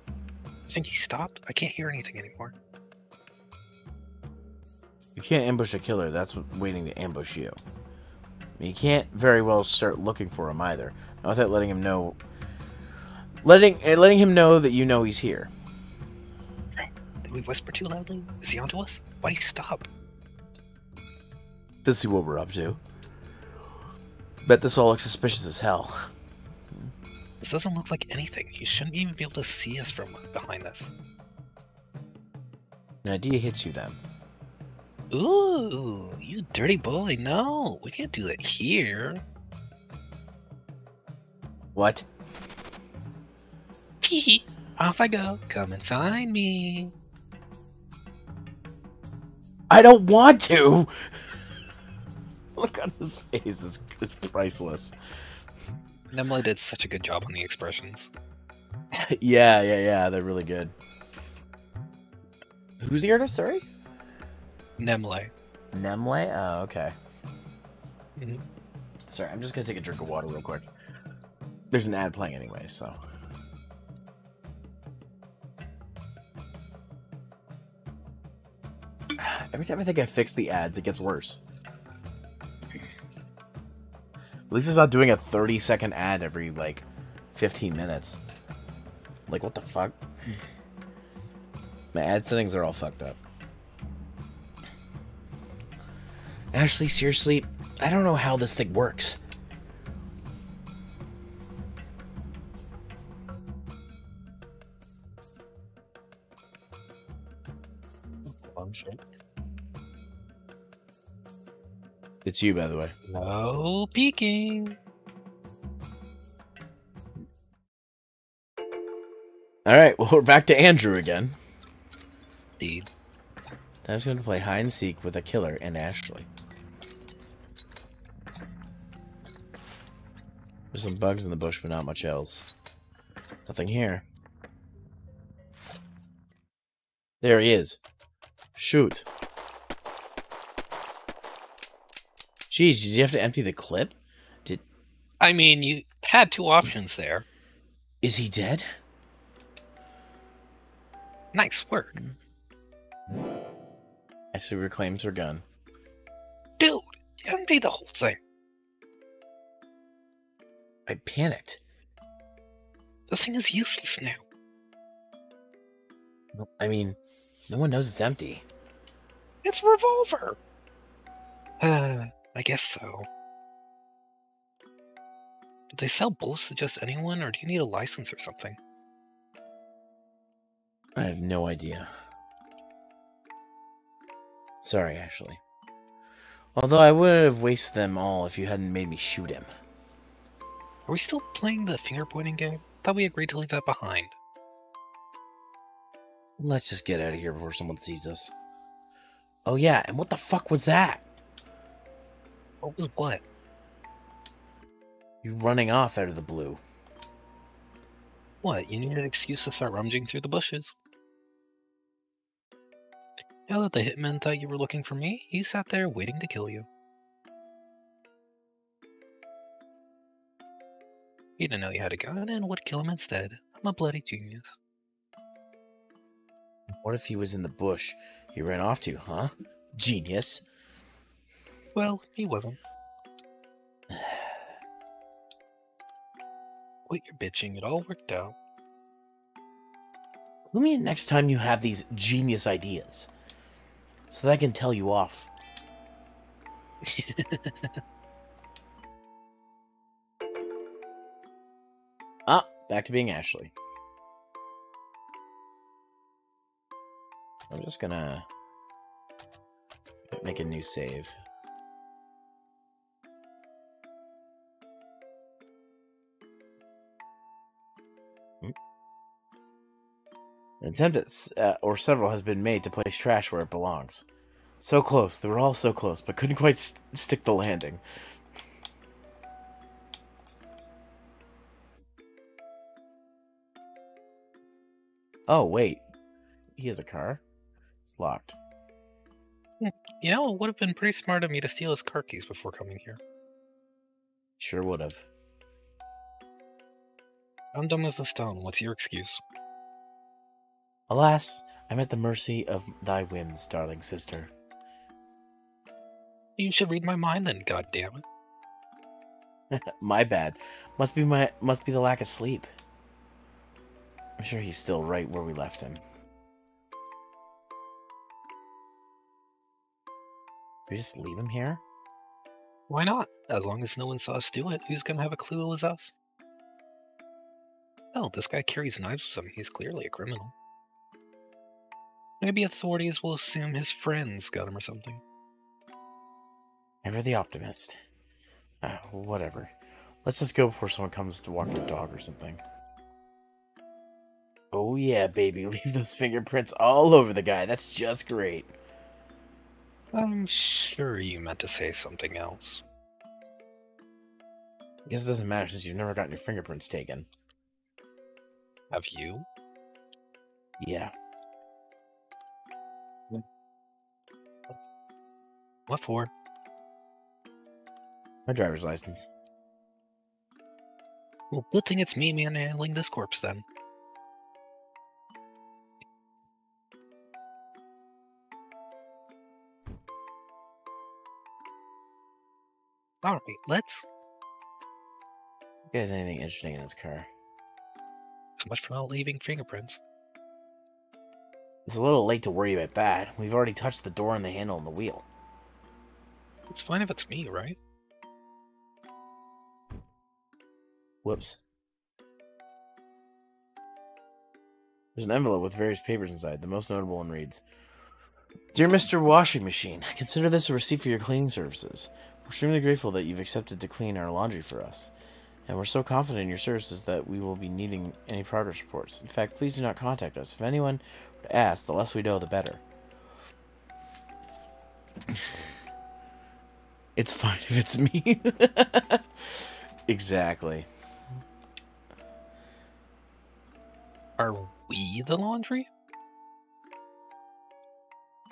I think he stopped. I can't hear anything anymore. You can't ambush a killer. That's waiting to ambush you. I mean, you can't very well start looking for him either. Not without letting him know... Letting him know that you know he's here. Did we whisper too loudly? Is he onto us? Why'd he stop? To see what we're up to. Bet this all looks suspicious as hell. This doesn't look like anything. He shouldn't even be able to see us from behind this. An idea hits you then. Ooh, you dirty boy. No, we can't do that here. What? Teehee. Off I go. Come and find me. I don't want to! Look on his face. It's priceless. Nemle did such a good job on the expressions. Yeah. They're really good. Who's the artist, sorry? Nemle. Nemle? Oh, okay. Mm-hmm. Sorry, I'm just gonna take a drink of water real quick. There's an ad playing anyway, so... Every time I think I fix the ads, it gets worse. At least it's not doing a 30-second ad every, like, 15 minutes. Like, what the fuck? My ad settings are all fucked up. Ashley, seriously, I don't know how this thing works. It's you, by the way. No peeking. Alright, well, we're back to Andrew again. Indeed. I'm just going to play hide and seek with a killer and Ashley. There's some bugs in the bush, but not much else. Nothing here. There he is. Shoot. Jeez, did you have to empty the clip? I mean, you had two options there. Is he dead? Nice work. Ashley reclaims her gun. Dude, empty the whole thing. I panicked. This thing is useless now. I mean, no one knows it's empty. It's a revolver! I guess so. Do they sell bullets to just anyone, or do you need a license or something? I have no idea. Sorry, Ashley. Although I would have wasted them all if you hadn't made me shoot him. Are we still playing the finger-pointing game? Thought we agreed to leave that behind. Let's just get out of here before someone sees us. Oh yeah, and what the fuck was that? What was what? You running off out of the blue. What, you needed an excuse to start rummaging through the bushes. Now that the hitman thought you were looking for me, he sat there waiting to kill you. He didn't know you had a gun and would kill him instead. I'm a bloody genius. What if he was in the bush he ran off to, huh? Genius. Well, he wasn't. Quit your bitching, it all worked out. Clue me in next time you have these genius ideas, so that I can tell you off. Back to being Ashley. I'm just gonna make a new save. An attempt at, or several has been made to place trash where it belongs. So close. They were all so close, but couldn't quite stick the landing. Oh, wait. He has a car? It's locked. You know, it would have been pretty smart of me to steal his car keys before coming here. Sure would have. I'm dumb as a stone. What's your excuse? Alas, I'm at the mercy of thy whims, darling sister. You should read my mind then, goddammit. My bad. Must be the lack of sleep. I'm sure he's still right where we left him. We just leave him here? Why not? As long as no one saw us do it, who's gonna have a clue it was us? Hell, this guy carries knives with him. He's clearly a criminal. Maybe authorities will assume his friends got him or something. Ever the optimist. Whatever. Let's just go before someone comes to walk the dog or something. Oh yeah, baby. Leave those fingerprints all over the guy. That's just great. I'm sure you meant to say something else. I guess it doesn't matter since you've never gotten your fingerprints taken. Have you? Yeah. What for? My driver's license. Well, good thing it's me manhandling this corpse then. Alright, let's. You guys anything interesting in his car? So much for not leaving fingerprints. It's a little late to worry about that. We've already touched the door and the handle and the wheel. It's fine if it's me, right? Whoops. There's an envelope with various papers inside. The most notable one reads, Dear Mr. Washing Machine, consider this a receipt for your cleaning services. We're extremely grateful that you've accepted to clean our laundry for us. And we're so confident in your services that we will be needing any progress reports. In fact, please do not contact us. If anyone were to ask, the less we know, the better. It's fine if it's me. Exactly. Are we the laundry?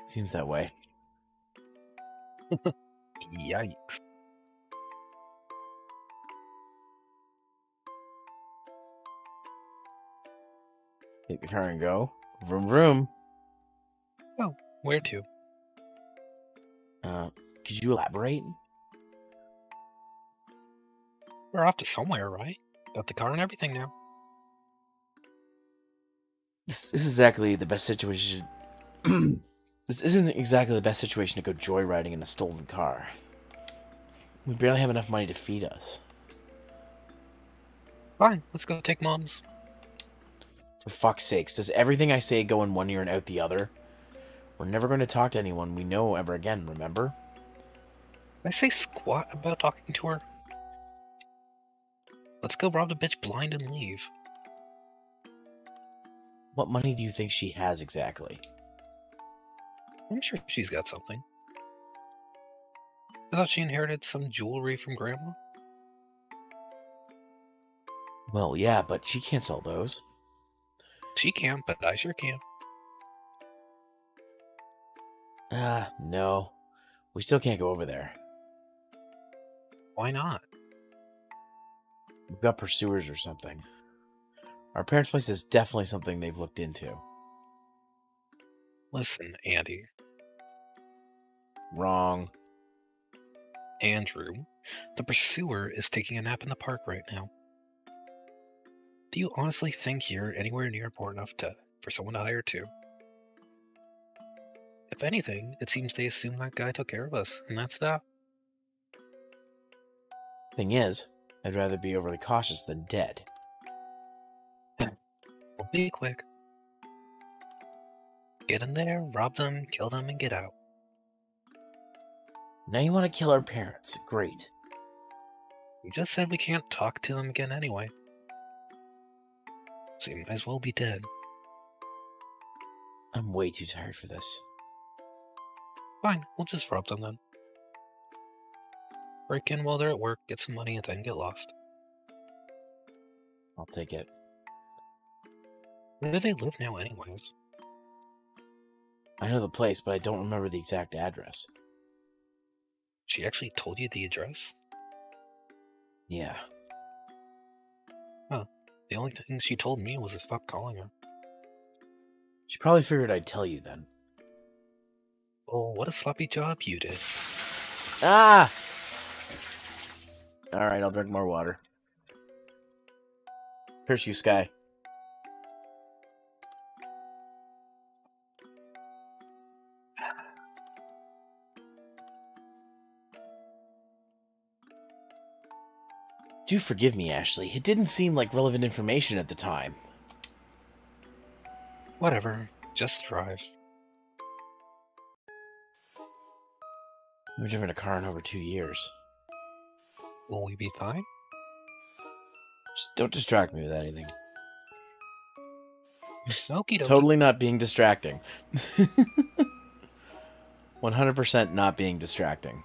Seems that way. Yikes. Take the car and go. Vroom vroom. Oh, where to? Could you elaborate? We're off to somewhere, right? Got the car and everything now. This is exactly the best situation. This isn't exactly the best situation to go joyriding in a stolen car. We barely have enough money to feed us. Fine, let's go take Mom's. For fuck's sakes, does everything I say go in one ear and out the other? We're never going to talk to anyone we know ever again, remember? Did I say squat about talking to her? Let's go rob the bitch blind and leave. What money do you think she has exactly? I'm sure she's got something. I thought she inherited some jewelry from Grandma. Well, yeah, but she can't sell those. She can, but I sure can. No. We still can't go over there. Why not? We've got pursuers or something. Our parents' place is definitely something they've looked into. Listen, Andy. Wrong. Andrew. The pursuer is taking a nap in the park right now. Do you honestly think you're anywhere near important enough for someone to hire too? If anything, it seems they assume that guy took care of us, and that's that. Thing is, I'd rather be overly cautious than dead. We'll be quick. Get in there, rob them, kill them, and get out. Now you want to kill our parents. Great. You just said we can't talk to them again anyway. So you might as well be dead. I'm way too tired for this. Fine, we'll just rob them then. Break in while they're at work, get some money, and then get lost. I'll take it. Where do they live now anyways? I know the place, but I don't remember the exact address. She actually told you the address? Yeah. Huh. The only thing she told me was to stop calling her. She probably figured I'd tell you then. Oh, what a sloppy job you did. Ah! Alright, I'll drink more water. Here's you, Sky. Do forgive me, Ashley. It didn't seem like relevant information at the time. Whatever. Just drive. I've driven a car in over 2 years. Will we be fine? Just don't distract me with anything. Okie dokie. Totally not being distracting. 100% not being distracting.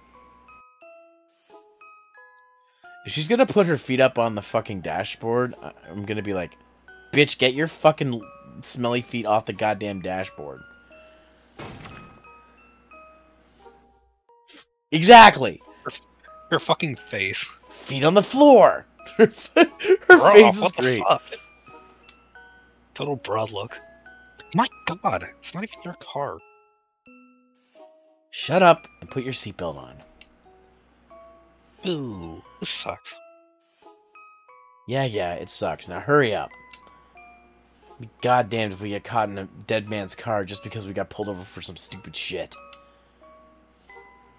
If she's gonna put her feet up on the fucking dashboard, I'm gonna be like, bitch, get your fucking smelly feet off the goddamn dashboard. Exactly! Her fucking face. Feet on the floor! Her face is What the great. fuck? Total broad look. My god, it's not even your car. Shut up and put your seatbelt on. Ooh, this sucks. Yeah, it sucks. Now hurry up. Be goddamned if we get caught in a dead man's car just because we got pulled over for some stupid shit.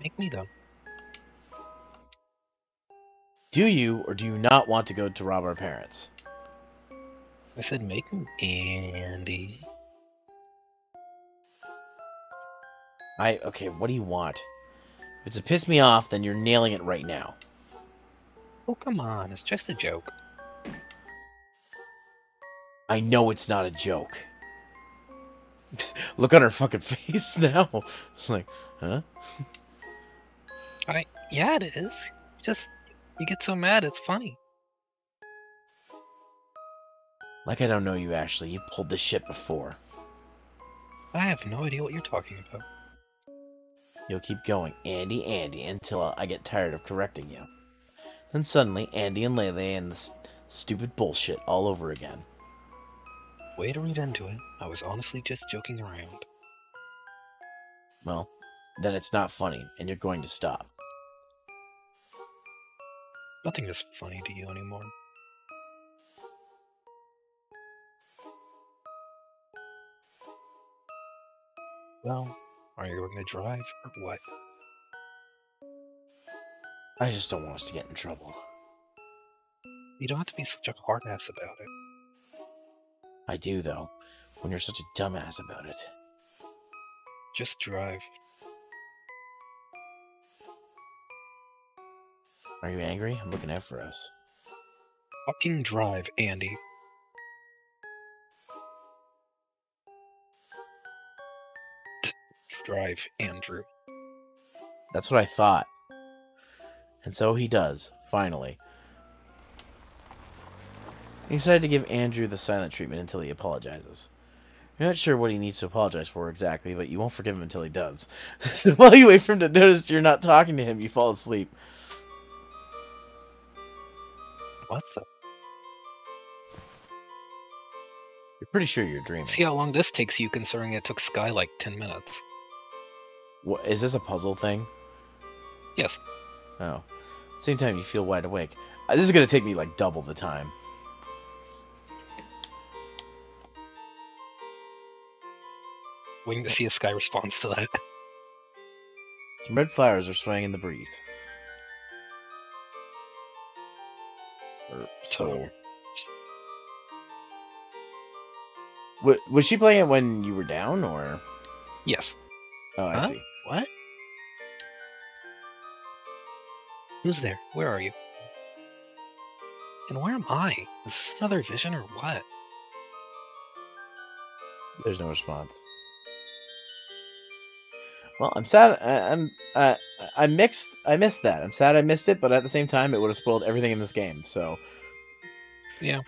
Make me though. Do you or do you not want to go to rob our parents? I said make me, Andy. Okay, what do you want? If it's to piss me off, then you're nailing it right now. Oh, come on, it's just a joke. I know it's not a joke. Look on her fucking face now. It's like, huh? Yeah, it is. Just, you get so mad, it's funny. Like I don't know you, Ashley. You pulled this shit before. I have no idea what you're talking about. You'll keep going, Andy, until I get tired of correcting you. Then suddenly, Andy and Lele and this stupid bullshit all over again. Way to read into it. I was honestly just joking around. Well, then it's not funny, and you're going to stop. Nothing is funny to you anymore. Well, Are you going to drive or what? I just don't want us to get in trouble. You don't have to be such a hard ass about it. I do, though, when you're such a dumbass about it. Just drive. Are you angry? I'm looking out for us. Fucking drive, Andy. Drive, Andrew. That's what I thought. And so he does, finally. He decided to give Andrew the silent treatment until he apologizes. You're not sure what he needs to apologize for exactly, but you won't forgive him until he does. So while you wait for him to notice you're not talking to him, you fall asleep. What the? You're pretty sure you're dreaming. See how long this takes you, considering it took Sky like 10 minutes. What, is this a puzzle thing? Yes. Oh. At the same time, you feel wide awake. This is going to take me like double the time. Waiting to see if Sky responds to that. Some red flowers are swaying in the breeze. Or so. Was she playing it when you were down, or? Yes. Oh, I see. What? Who's there? Where are you? And where am I? Is this another vision or what? There's no response. Well, I'm sad. I missed that. I'm sad I missed it, but at the same time, it would have spoiled everything in this game. So, yeah,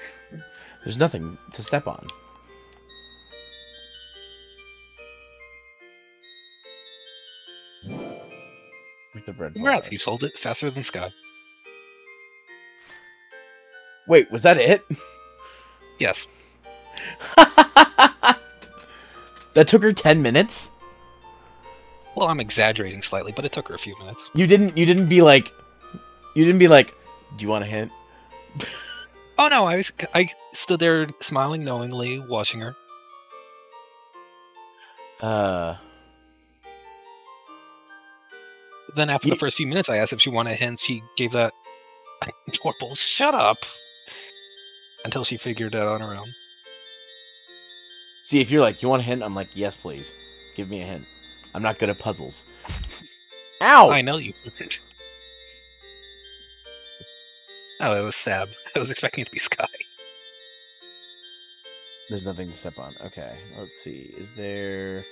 there's nothing to step on. With the bread. Congrats, you sold it faster than Sky. Wait, was that it? Yes. That took her 10 minutes? Well, I'm exaggerating slightly, but it took her a few minutes. You didn't be like, do you want a hint? Oh no, I stood there smiling knowingly, watching her. Then after the first few minutes, I asked if she wanted a hint. She gave that adorable "shut up" until she figured it out on her own. See, if you're like, you want a hint? I'm like, yes, please. Give me a hint. I'm not good at puzzles. Ow! I know you wouldn't. Oh, it was Sab. I was expecting it to be Sky. There's nothing to step on. Okay, let's see. Is there...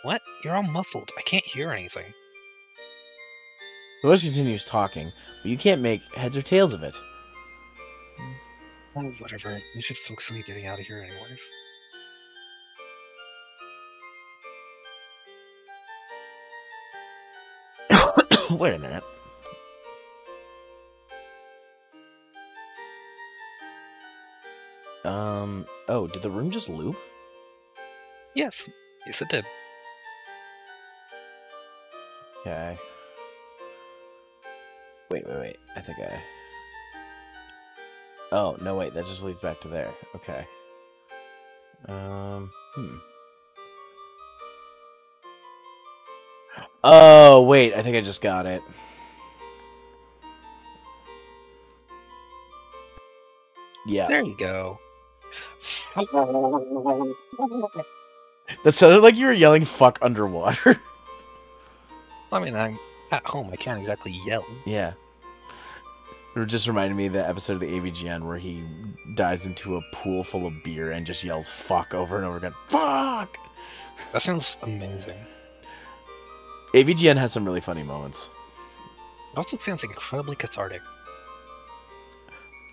What? You're all muffled. I can't hear anything. The voice continues talking, but you can't make heads or tails of it. Oh, whatever. You should focus on getting out of here anyways. Wait a minute. Oh, did the room just loop? Yes. Yes, it did. Okay. Wait. I think I... Oh, no, wait. That just leads back to there. Okay. Oh, wait. I think I just got it. Yeah. There you go. That sounded like you were yelling fuck underwater. I mean, I'm at home. I can't exactly yell. Yeah. It just reminded me of the episode of the AVGN where he dives into a pool full of beer and just yells fuck over and over again. Fuck! That sounds amazing. AVGN has some really funny moments. It also sounds incredibly cathartic.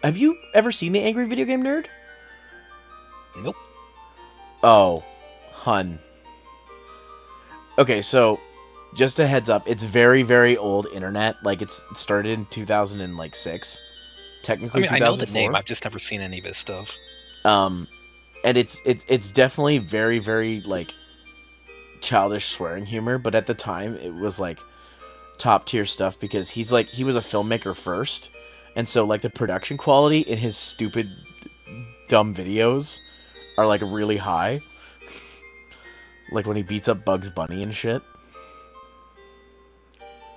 Have you ever seen The Angry Video Game Nerd? Nope. Oh, hun. Okay, so just a heads up, it's very, very old internet. Like, it started in 2006. Technically, I mean, 2004. I know the name. I've just never seen any of his stuff. And it's definitely very, very, like, childish swearing humor, but at the time it was like top tier stuff because he was a filmmaker first, and so like the production quality in his stupid dumb videos are like really high. Like when he beats up Bugs Bunny and shit.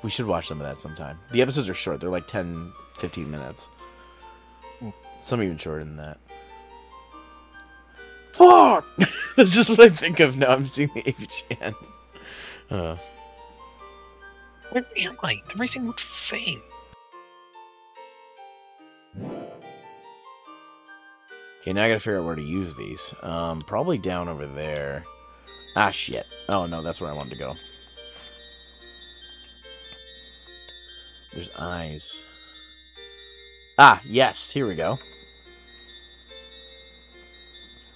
We should watch some of that sometime. The episodes are short. They're like 10, 15 minutes. Some even shorter than that. Fuck! That's just what I think of now. I'm seeing the AV-chan. Where am I? Everything looks the same. Okay, now I gotta figure out where to use these. Probably down over there. Ah, shit. Oh, no, that's where I wanted to go. There's eyes. Ah, yes, here we go.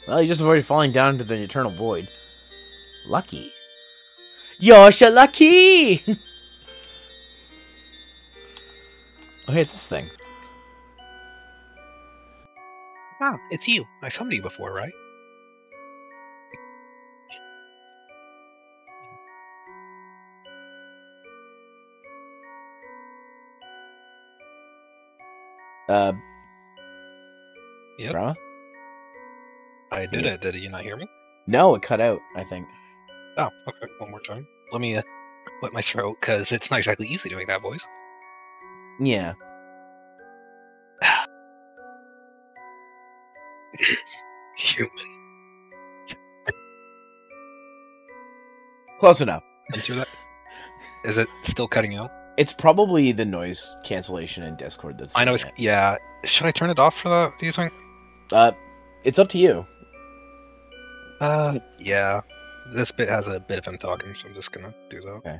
Well, you just avoided falling down into the eternal void. Lucky. You're so lucky! Oh, hey, it's this thing. Ah, it's you. I summoned you before, right? Yep. Brahma? I did it. Did you not hear me? No, it cut out, I think. Oh, okay. One more time. Let me wet my throat, because it's not exactly easy doing that voice. Yeah. Human. Close enough. Into that. Is it still cutting out? It's probably the noise cancellation in Discord that's I know. doing it. Yeah. Should I turn it off for that? Do you think? It's up to you. Yeah. This bit has a bit of him talking, so I'm just gonna do that. Okay.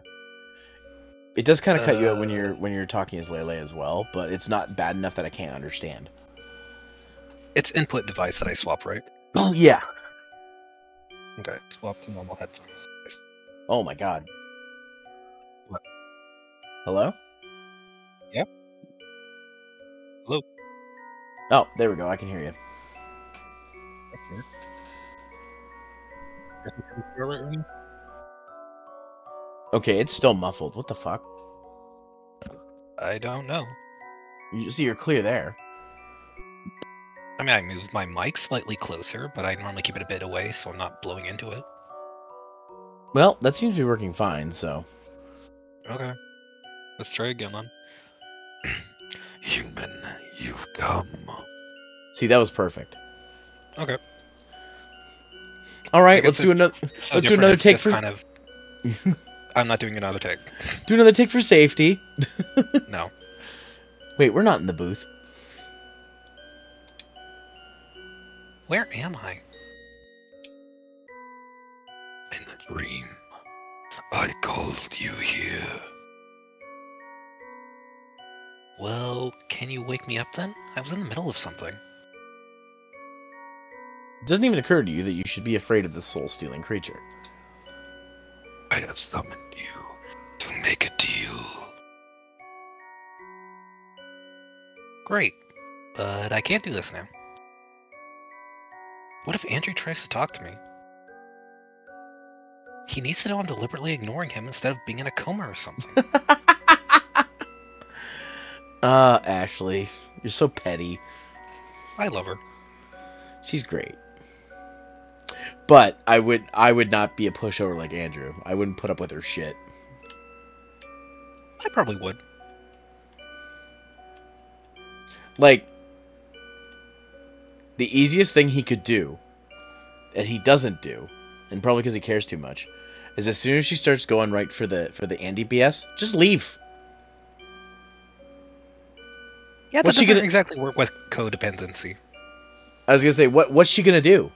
It does kind of cut you out when you're talking as Lele as well, but it's not bad enough that I can't understand. It's input device that I swap, right? Oh yeah. Okay. Swap to normal headphones. Oh my god. What? Hello? Yep. Hello. Oh, there we go. I can hear you. Okay, it's still muffled. What the fuck? I don't know. You see, you're clear there. I mean, I moved my mic slightly closer, but I normally keep it a bit away, so I'm not blowing into it. Well, that seems to be working fine, so... Okay. Let's try again, then. Human, you've come. See, that was perfect. Okay. Alright, let's do another... So let's do another take for... kind of... I'm not doing another take. Do another take for safety. No. Wait, we're not in the booth. Where am I? In a dream. I called you here. Well, can you wake me up then? I was in the middle of something. It doesn't even occur to you that you should be afraid of this soul-stealing creature. I have summoned you to make a deal. Great, but I can't do this now. What if Andrew tries to talk to me? He needs to know I'm deliberately ignoring him instead of being in a coma or something. Ashley, you're so petty. I love her. She's great. But I would not be a pushover like Andrew. I wouldn't put up with her shit. I probably would. Like, the easiest thing he could do, that he doesn't do, and probably because he cares too much, is as soon as she starts going right for the Andy BS, just leave. Yeah, that doesn't exactly work with codependency. I was gonna say, what's she gonna do?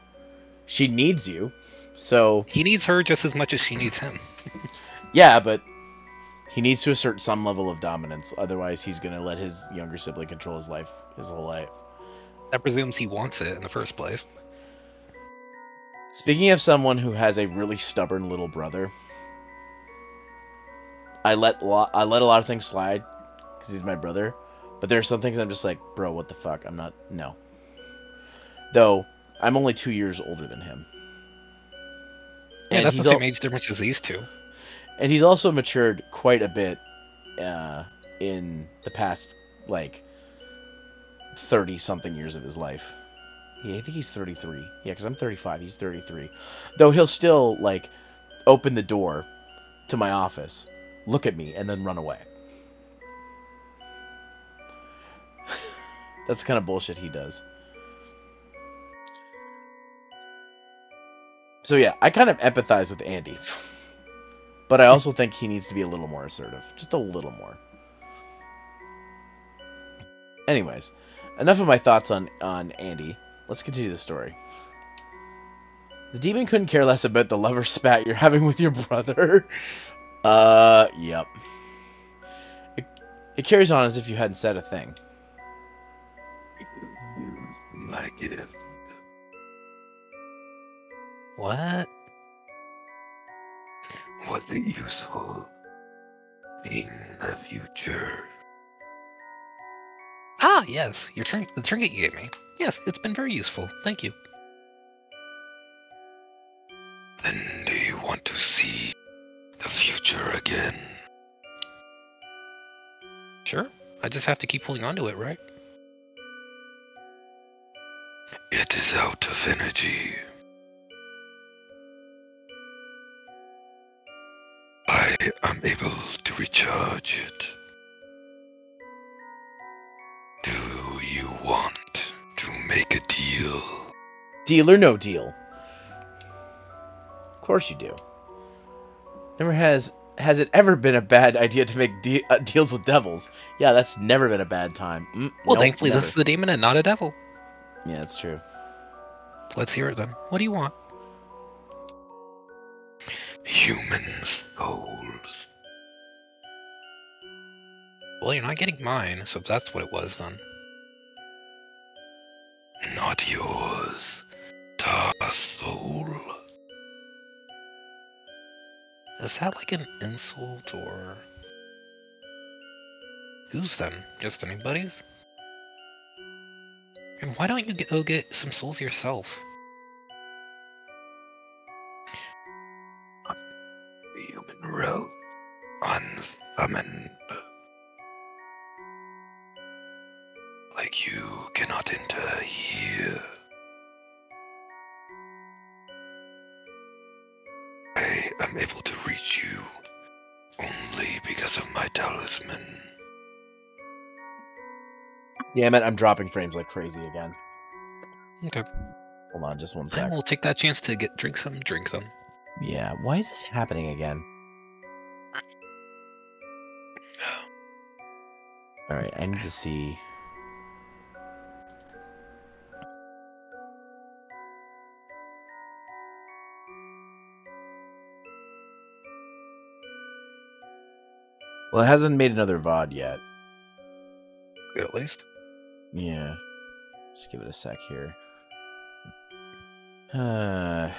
She needs you, so... He needs her just as much as she needs him. Yeah, but he needs to assert some level of dominance. Otherwise, he's gonna let his younger sibling control his life, his whole life. That presumes he wants it in the first place. Speaking of someone who has a really stubborn little brother, I let a lot of things slide because he's my brother. But there are some things I'm just like, bro, what the fuck? I'm not... No. Though, I'm only 2 years older than him. Yeah, And that's the same age difference as these two. and he's also matured quite a bit in the past, like, 30-something years of his life. Yeah, I think he's 33. Yeah, because I'm 35. He's 33. Though he'll still, like, open the door to my office, look at me, and then run away. That's the kind of bullshit he does. So yeah, I kind of empathize with Andy. But I also think he needs to be a little more assertive. Just a little more. Anyways, enough of my thoughts on Andy. Let's continue the story. The demon couldn't care less about the lover spat you're having with your brother. Yep. It carries on as if you hadn't said a thing. My gift. What? Was it useful in the future? Ah, yes, the trinket you gave me. Yes, it's been very useful. Thank you. Then do you want to see the future again? Sure. I just have to keep holding on to it, right? It is out of energy. I am able to recharge it. Do you want to make a deal? Deal or no deal? Of course you do. Never has it ever been a bad idea to make deals with devils? Yeah, that's never been a bad time. Well, nope, thankfully never. this is the demon and not a devil. Yeah, that's true. Let's hear it then. What do you want? Human souls. Well, you're not getting mine, so if that's what it was, then. Not yours. Ta soul. Is that like an insult, or... Who's then? Just anybody's? And why don't you go get some souls yourself? The human realm. Unsummoned. Like you cannot enter here. I am able to reach you only because of my talisman. Damn it, I'm dropping frames like crazy again. Okay. Hold on, just one I sec. will take that chance to drink some. Yeah, why is this happening again? Alright, I need to see... Well, it hasn't made another VOD yet. Good at least. Yeah. Just give it a sec here. Why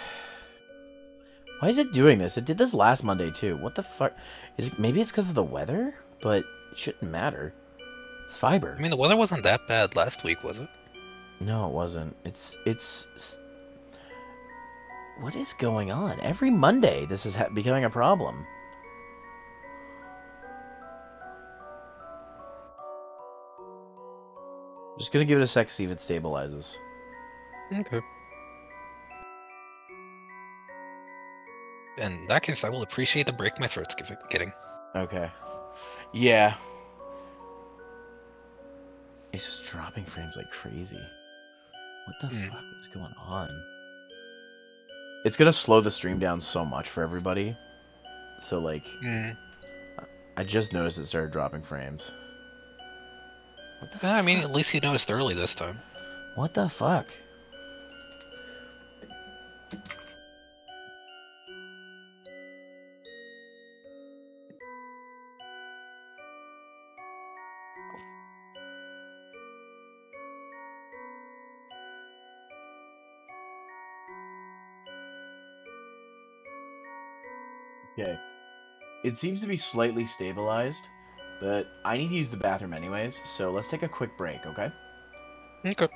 is it doing this? It did this last Monday too. What the fuck? Maybe it's because of the weather? But it shouldn't matter. It's fiber. I mean, the weather wasn't that bad last week, was it? No, it wasn't. It's... What is going on? Every Monday this is becoming a problem. Just gonna give it a sec, see if it stabilizes. Okay. In that case, I will appreciate the break my throat's getting. Okay. Yeah. It's just dropping frames like crazy. What the fuck is going on? It's gonna slow the stream down so much for everybody. So, like, I just noticed it started dropping frames. What the fuck? I mean, at least you noticed early this time. What the fuck? Okay. It seems to be slightly stabilized, but I need to use the bathroom anyways, so let's take a quick break, okay? Okay.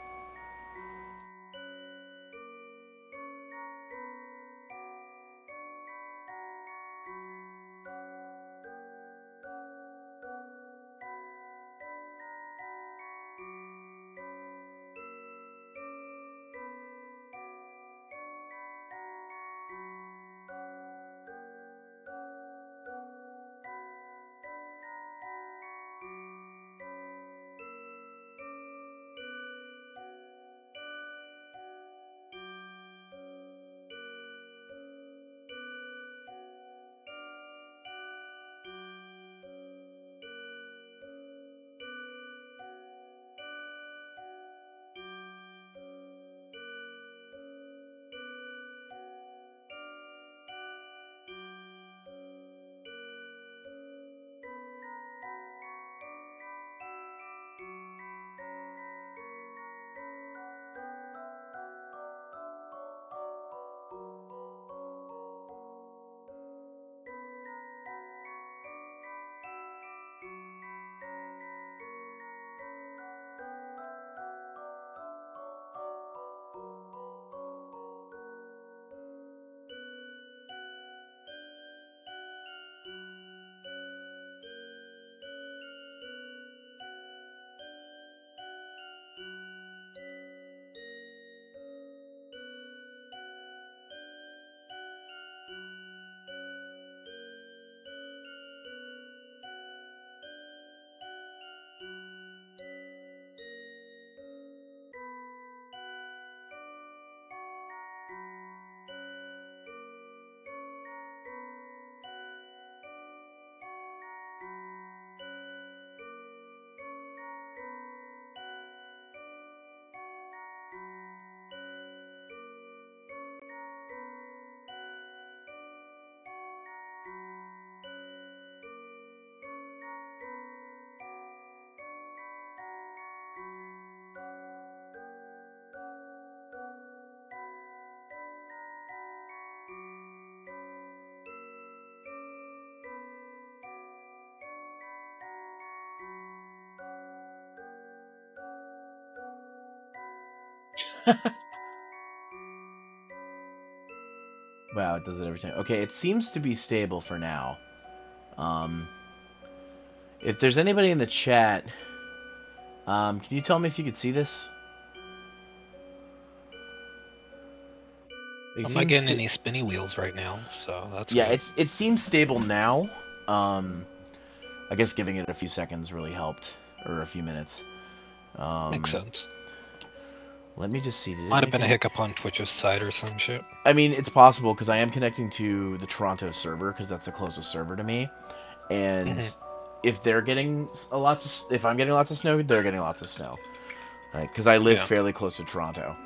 Wow, it does it every time. Okay, it seems to be stable for now. If there's anybody in the chat, can you tell me if you could see this? I'm not getting any spinny wheels right now, so that's yeah. good. It seems stable now. I guess giving it a few seconds really helped, or a few minutes. Makes sense. Let me just see. Might have been a hiccup on Twitch's side or some shit. I mean, it's possible because I am connecting to the Toronto server because that's the closest server to me, and if they're getting if I'm getting lots of snow, they're getting lots of snow. Like, because I live fairly close to Toronto.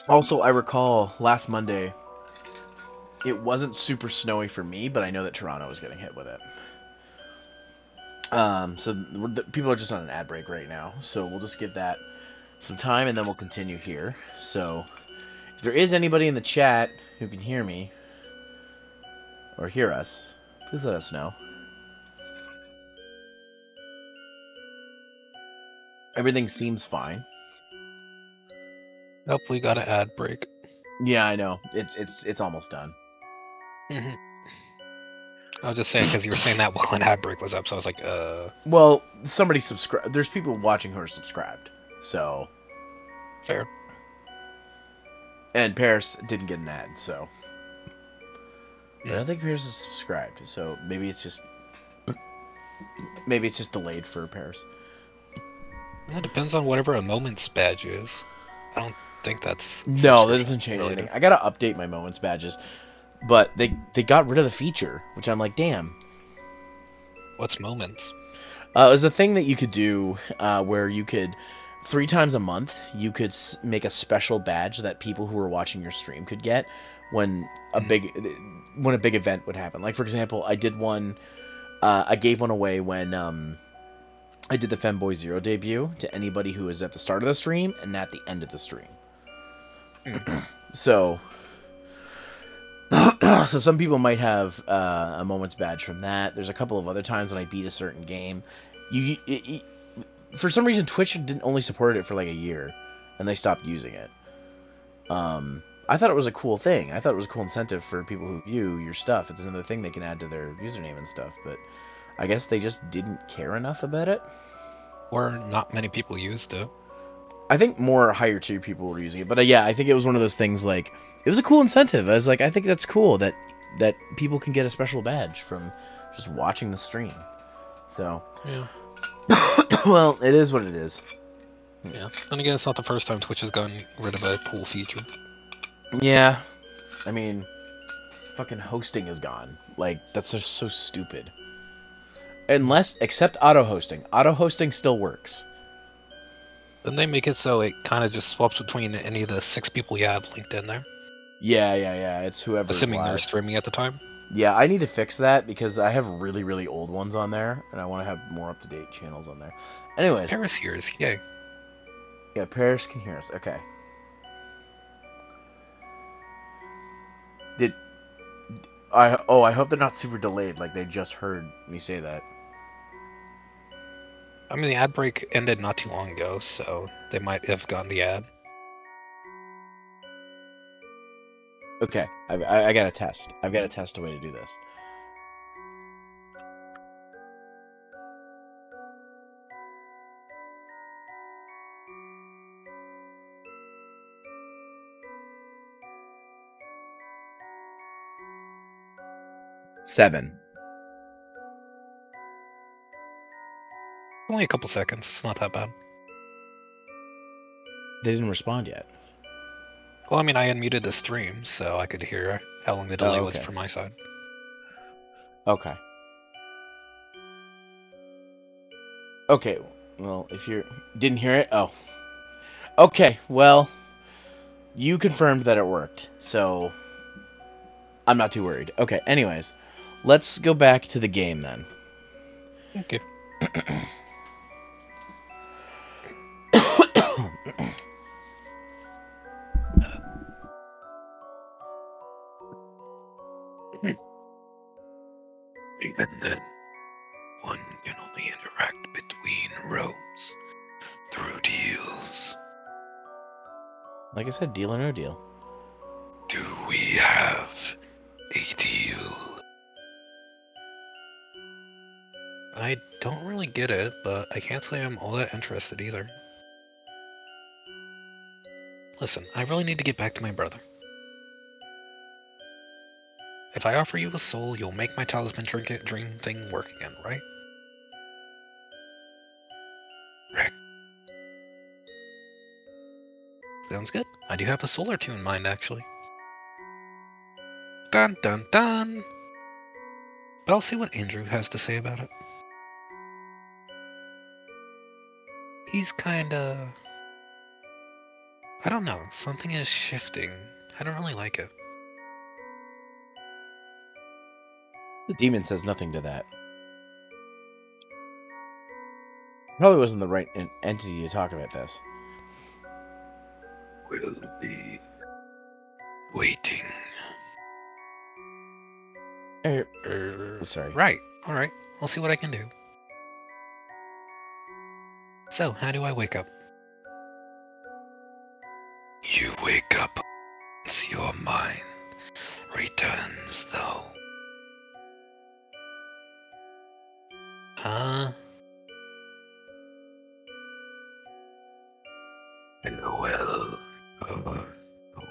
Also, I recall last Monday, it wasn't super snowy for me, but I know that Toronto was getting hit with it. So people are just on an ad break right now, so we'll just give that some time, and then we'll continue here. So, if there is anybody in the chat who can hear me, or hear us, please let us know. Everything seems fine. Nope, we got an ad break. Yeah, I know. It's almost done. I was just saying because you were saying that while an ad break was up, so I was like, Well, somebody subscribed. There's people watching who are subscribed, so fair. And Paris didn't get an ad, so. But I don't think Paris is subscribed, so maybe it's just delayed for Paris. It depends on whatever a Moments badge is. I don't think that's... No, that doesn't change anything. I gotta update my Moments badges, but they got rid of the feature, which I'm like, damn. What's Moments? It was a thing that you could do where you could, 3 times a month, you could make a special badge that people who were watching your stream could get when a big event would happen. Like, for example, I did one, I gave one away when I did the Femboy Zero debut to anybody who was at the start of the stream and at the end of the stream. So some people might have a Moments badge from that. There's a couple of other times when I beat a certain game. For some reason, Twitch didn't only supported it for like a year, and they stopped using it. I thought it was a cool thing. I thought it was a cool incentive for people who view your stuff. It's another thing they can add to their username and stuff, but I guess they just didn't care enough about it. Or not many people used it. I think more higher tier people were using it, but yeah, I think it was one of those things like, it was a cool incentive. I was like, I think that's cool that people can get a special badge from just watching the stream. So, yeah. Well, it is what it is. Yeah. And again, it's not the first time Twitch has gotten rid of a cool feature. Yeah. I mean, fucking hosting is gone. Like, that's just so stupid. Except auto-hosting. Auto-hosting still works. Then they make it so it kind of just swaps between any of the 6 people you have linked in there. Yeah. It's whoever's assuming live. They're streaming at the time. Yeah, I need to fix that because I have really, really old ones on there, and I want to have more up-to-date channels on there. Anyways. Paris hears, yay. Yeah, Paris can hear us. Okay. I hope they're not super delayed, like they just heard me say that. I mean, the ad break ended not too long ago, so they might have gotten the ad. Okay, I got to test. I've got to test a way to do this. Seven. Only a couple seconds. It's not that bad. They didn't respond yet. Well, I mean, I unmuted the stream, so I could hear how long the delay was from my side. Okay. Okay, well, if you didn't hear it, oh. Okay, well, you confirmed that it worked, so I'm not too worried. Okay, anyways, let's go back to the game then. Okay. Even then, one can only interact between realms. Like I said, deal or no deal. Do we have a deal? I don't really get it, but I can't say I'm all that interested either. Listen, I really need to get back to my brother. If I offer you a soul, you'll make my talisman dream thing work again, right? Right. Sounds good. I do have a soul or two in mind, actually. Dun dun dun! But I'll see what Andrew has to say about it. He's kinda... I don't know, something is shifting. I don't really like it. The demon says nothing to that. Probably wasn't the right entity to talk about this. We'll be waiting. Sorry. Right, alright. I'll see what I can do. So, how do I wake up? You wake up once your mind returns, though. In the well of our soul.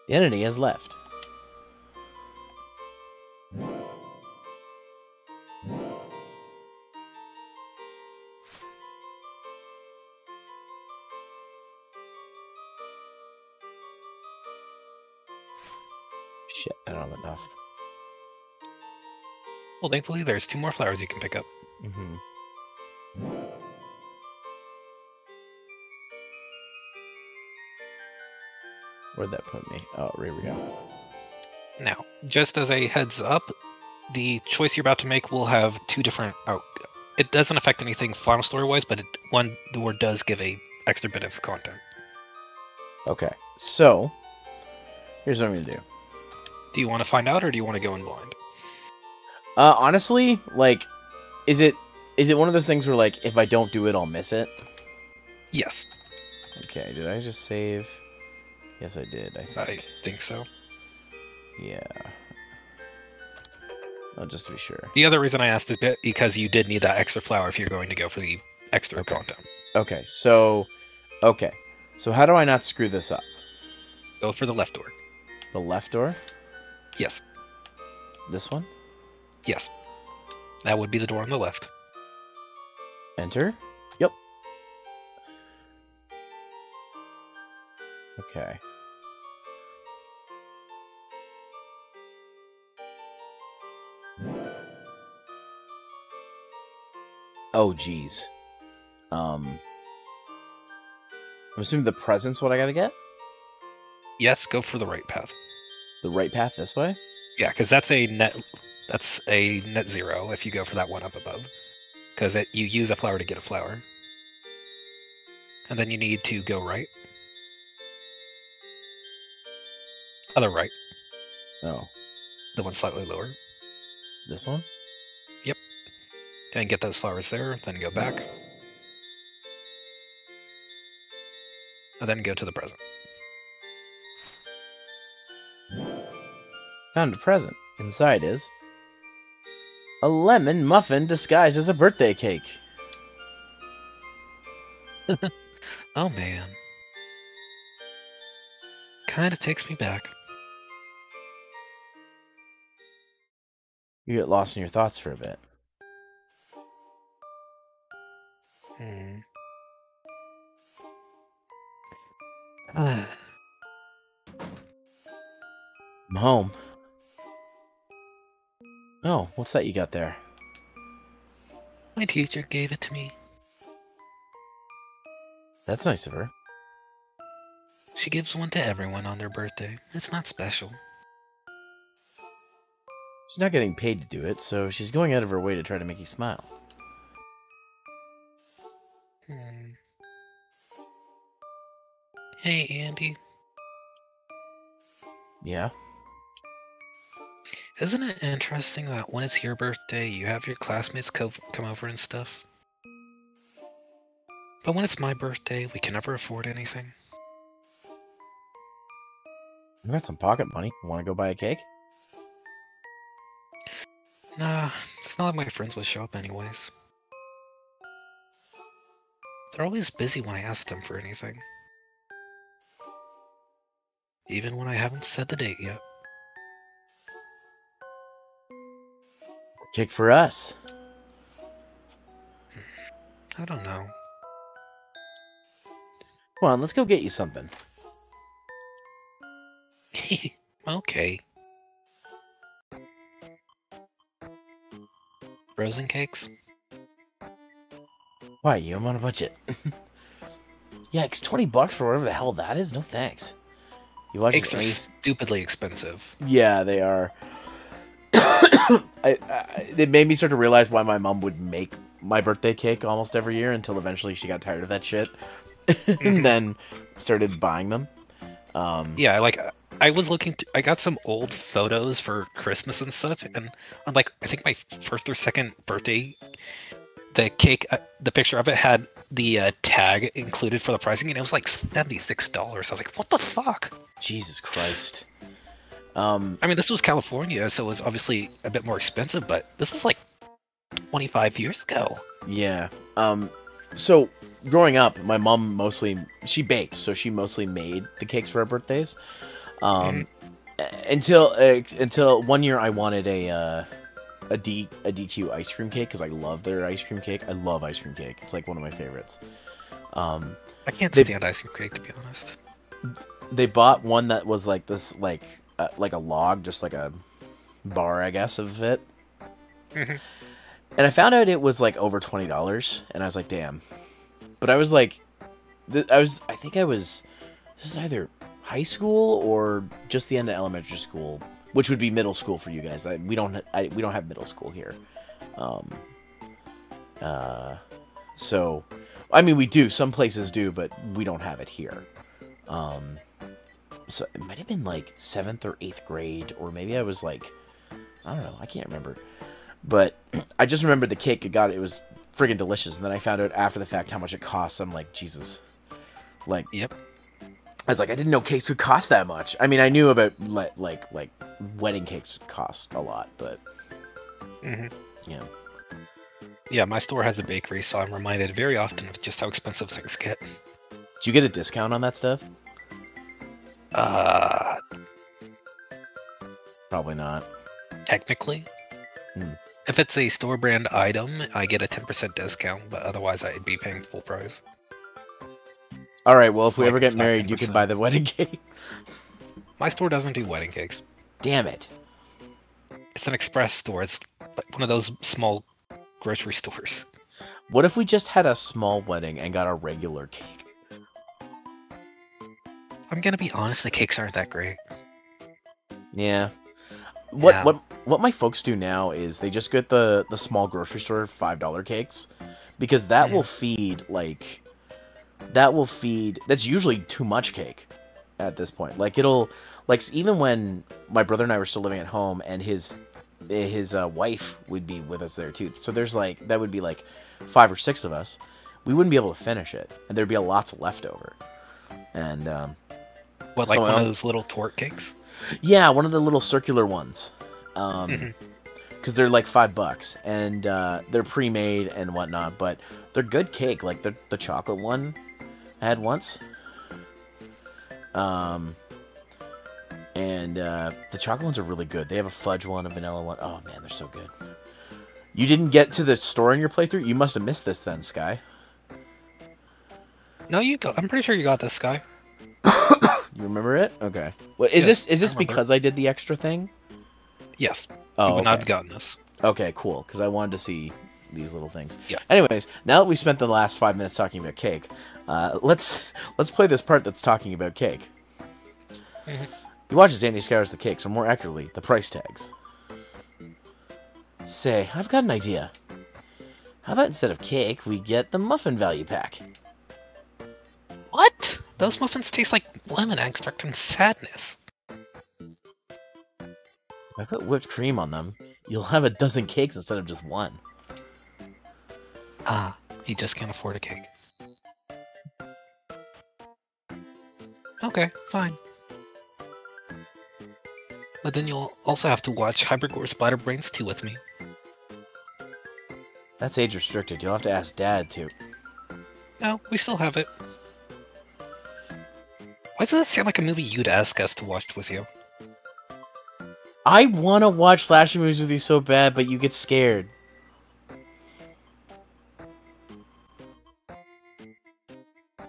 The entity has left. Shit, I don't have enough. Well, thankfully, there's 2 more flowers you can pick up. Mm-hmm. Where'd that put me? Oh, here we go. Now, just as a heads up, the choice you're about to make will have 2 different... it doesn't affect anything final story-wise, but one door does give a extra bit of content. Okay, so here's what I'm gonna do. Do you want to find out, or do you want to go in blind? Honestly, like, is it one of those things where, like, if I don't do it, I'll miss it? Yes. Okay, did I just save? Yes, I did, I think. I think so. Yeah. Oh, just to be sure. The other reason I asked is because you did need that extra flower if you're going to go for the extra content. Okay, so how do I not screw this up? Go for the left door. The left door? Yes. This one? Yes. That would be the door on the left. Enter? Yep. Okay. Oh, geez. I'm assuming the present's what I gotta get? Yes, go for the right path. The right path this way? Yeah, because that's a net 0 if you go for that one up above. Because you use a flower to get a flower. And then you need to go right. Other right. Oh. The one slightly lower. This one? Yep. And get those flowers there, then go back. And then go to the present. Found a present. Inside is a lemon muffin disguised as a birthday cake. Oh man. Kinda takes me back. You get lost in your thoughts for a bit. I'm home. Oh, what's that you got there? My teacher gave it to me. That's nice of her. She gives one to everyone on their birthday. It's not special. She's not getting paid to do it, so she's going out of her way to try to make you smile. Hey, Andy. Yeah? Isn't it interesting that when it's your birthday, you have your classmates come over and stuff? But when it's my birthday, we can never afford anything. I got some pocket money. Want to go buy a cake? Nah, it's not like my friends would show up anyways. They're always busy when I ask them for anything. Even when I haven't set the date yet. Cake for us. I don't know. Come on, let's go get you something. Okay. Frozen cakes? Why, you? I'm on a budget. Yikes, $20 for whatever the hell that is? No thanks. You watch Cakes are any... stupidly expensive. Yeah, they are. It made me start to realize why my mom would make my birthday cake almost every year until eventually she got tired of that shit. And then started buying them. Yeah, like, I was looking I got some old photos for Christmas and such, and on, like, I think my first or second birthday, the cake, the picture of it had the tag included for the pricing, and it was like $76. I was like, what the fuck? Jesus Christ. I mean, this was California, so it was obviously a bit more expensive, but this was like 25 years ago. Yeah. So growing up, my mom she baked, so she mostly made the cakes for our birthdays. Until one year I wanted a DQ ice cream cake because I love their ice cream cake. I love ice cream cake. It's like one of my favorites. I can't stand ice cream cake, to be honest. They bought one that was like this, like a log, just like a bar, I guess, of it. And I found out it was like over $20, and I was like, damn. But I was like, this is either high school or just the end of elementary school, which would be middle school for you guys. We don't have middle school here. So, I mean, we do. Some places do, but we don't have it here. So it might have been like 7th or 8th grade, or maybe I was like, I don't know, I can't remember. But I just remember the cake I got. It was friggin' delicious, and then I found out after the fact how much it costs. I'm like, Jesus. Like, yep. I was like, I didn't know cakes would cost that much. I mean, I knew about like wedding cakes cost a lot, but yeah. Yeah, my store has a bakery, so I'm reminded very often of just how expensive things get. Did you get a discount on that stuff? Probably not. Technically. If it's a store brand item, I get a 10% discount, but otherwise I'd be paying full price. Alright, well, if we ever get married, you can buy the wedding cake. My store doesn't do wedding cakes. Damn it. It's an express store. It's like one of those small grocery stores. What if we just had a small wedding and got a regular cake? I'm gonna be honest, the cakes aren't that great. Yeah. What my folks do now is they just get the small grocery store $5 cakes, because that will feed that's usually too much cake at this point. Like, it'll, like, even when my brother and I were still living at home, and his wife would be with us there too, so there's like, that would be like 5 or 6 of us, we wouldn't be able to finish it, and there'd be lots left over. And what, like one of those little torte cakes? Yeah, one of the little circular ones. Because they're like $5, and they're pre-made and whatnot, but they're good cake. Like the chocolate one I had once. And the chocolate ones are really good. They have a fudge one, a vanilla one. Oh man, they're so good. You didn't get to the store in your playthrough? You must have missed this then, Sky. No, I'm pretty sure you got this, Sky. You remember it? Okay. Well, is this because I did the extra thing? Yes. Oh, you would okay. not have gotten this. Okay, cool. Because I wanted to see these little things. Yeah. Anyways, now that we spent the last 5 minutes talking about cake, let's play this part that's talking about cake. You watch as Andy scours the cakes, or more accurately, the price tags. Say, I've got an idea. How about instead of cake, we get the muffin value pack? What? Those muffins taste like lemon extract and sadness. If I put whipped cream on them, you'll have a dozen cakes instead of just one. Ah, he just can't afford a cake. Okay, fine. But then you'll also have to watch Hypergore Splatterbrains 2 with me. That's age restricted. You'll have to ask Dad to. No, we still have it. Why does that sound like a movie you'd ask us to watch with you? I want to watch slasher movies with you so bad, but you get scared.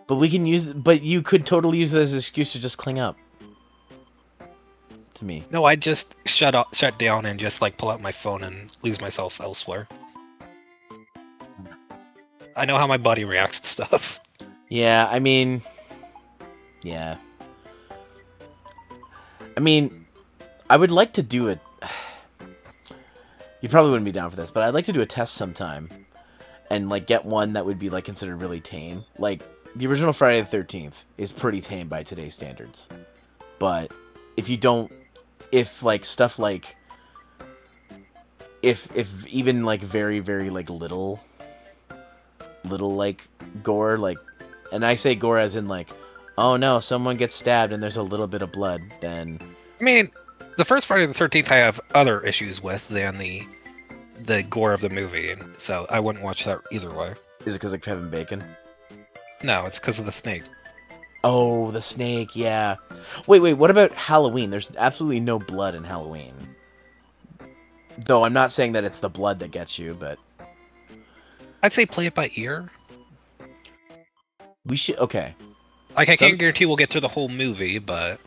But we can use. But you could totally use it as an excuse to just cling up. To me. No, I'd just shut down and just like pull out my phone and lose myself elsewhere. I know how my body reacts to stuff. Yeah, I mean... Yeah. I mean, I would like to do it. You probably wouldn't be down for this, but I'd like to do a test sometime. And, like, get one that would be, like, considered really tame. Like, the original Friday the 13th is pretty tame by today's standards. But if you don't... If, like, stuff like... If even, like, very, very, like, little, like, gore, like... And I say gore as in, like, oh, no, someone gets stabbed and there's a little bit of blood, then... I mean, the first Friday the 13th I have other issues with than the gore of the movie, and so I wouldn't watch that either way. Is it because of Kevin Bacon? No, it's because of the snake. Oh, the snake, yeah. Wait, what about Halloween? There's absolutely no blood in Halloween. Though I'm not saying that it's the blood that gets you, but... I'd say play it by ear. We should... Okay. Like, I can't guarantee we'll get through the whole movie, but...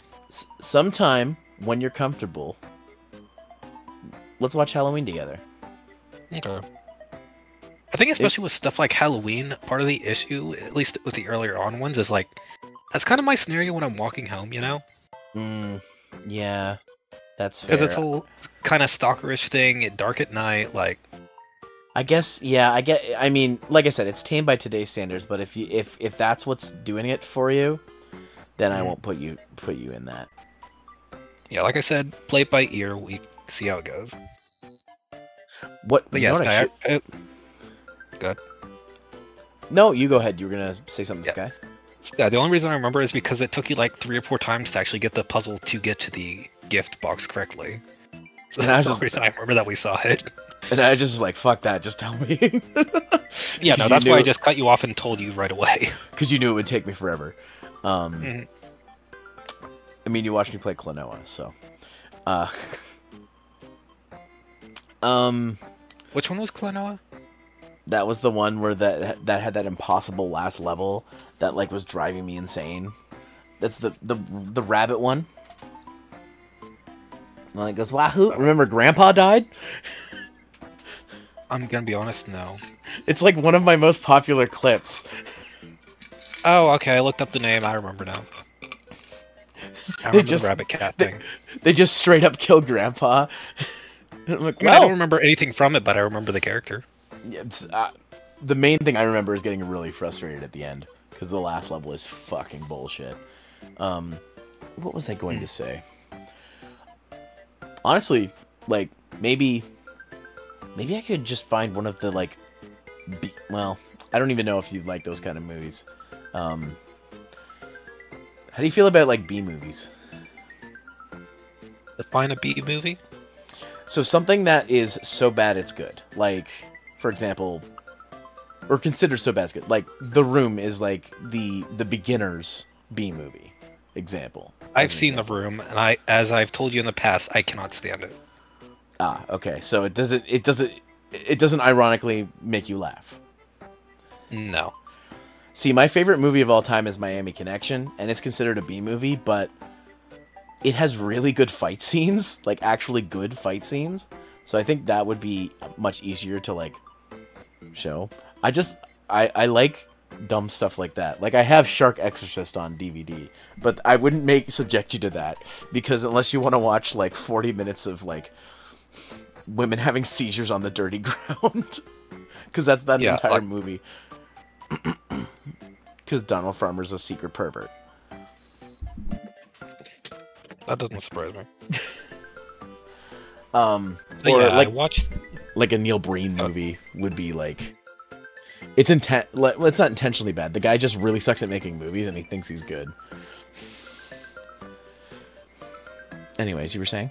Sometime, when you're comfortable, let's watch Halloween together. Okay. I think especially with stuff like Halloween, part of the issue, at least with the earlier on ones, is like... That's kind of my scenario when I'm walking home, you know? Yeah. That's fair. Because it's a whole kind of stalkerish thing, dark at night, like... I guess, yeah, I mean, like I said, it's tame by today's standards, but if that's what's doing it for you, then I won't put you in that. Yeah, like I said, play it by ear, we see how it goes. But yes, know what go ahead. No, you go ahead. You were gonna say something, Sky? Yeah, the only reason I remember is because it took you like 3 or 4 times to actually get the puzzle to get to the gift box correctly. So that's the only reason I remember that we saw it. And I was just like, fuck that, just tell me. Yeah, no, that's why I just cut you off and told you right away. Because you knew it would take me forever. I mean, you watched me play Klonoa, so... Which one was Klonoa? That was the one where that had that impossible last level that, like, was driving me insane. That's the rabbit one. And it goes, wahoo! Remember Grandpa died? I'm gonna be honest, no. It's like one of my most popular clips. Oh, okay, I looked up the name, I remember now. I remember the rabbit cat thing. They just straight up killed Grandpa. I'm like, I don't remember anything from it, but I remember the character. Yeah, the main thing I remember is getting really frustrated at the end, because the last level is fucking bullshit. What was I going to say? Honestly, like, maybe I could just find one of the, like, well, I don't even know if you like those kind of movies. How do you feel about, like, B movies? Define a B movie? So something that is so bad it's good. Like, for example, or considered so bad it's good. Like, The Room is, like, the beginner's B movie example. I've seen The Room, and as I've told you in the past, I cannot stand it. Ah, okay. So it doesn't ironically make you laugh. No. See, my favorite movie of all time is Miami Connection, and it's considered a B movie, but it has really good fight scenes, like actually good fight scenes. So I think that would be much easier to, like, show. I like dumb stuff like that. Like, I have Shark Exorcist on DVD, but I wouldn't subject you to that, because unless you want to watch, like, 40 minutes of, like, women having seizures on the dirty ground, because that's that entire movie. Because Donald Farmer's a secret pervert. That doesn't surprise me. Or yeah, like, I watched... like a Neil Breen movie would be like, it's not intentionally bad. The guy just really sucks at making movies, and he thinks he's good. Anyways, you were saying?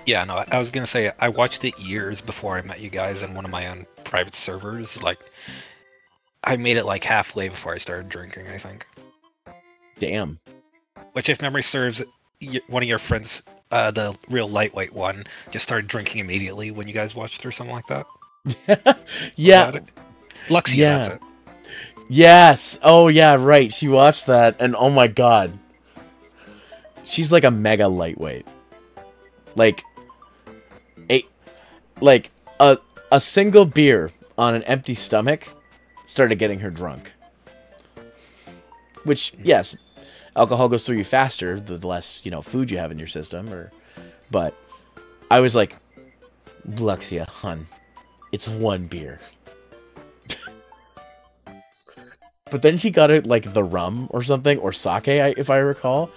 Yeah, no, I was gonna say I watched it years before I met you guys in one of my own private servers. Like, I made it like halfway before I started drinking, I think. Damn. Which, if memory serves, one of your friends, the real lightweight one, just started drinking immediately when you guys watched it or something like that. Yeah. Luxia, Yeah. that's it. Yes. Oh yeah, right. She watched that, and oh my god, she's like a mega lightweight. Like a single beer on an empty stomach started getting her drunk. Which, yes, alcohol goes through you faster the less, food you have in your system. But I was like, Luxia, hun, it's one beer. But then she got it like the rum or something, or sake, if I recall.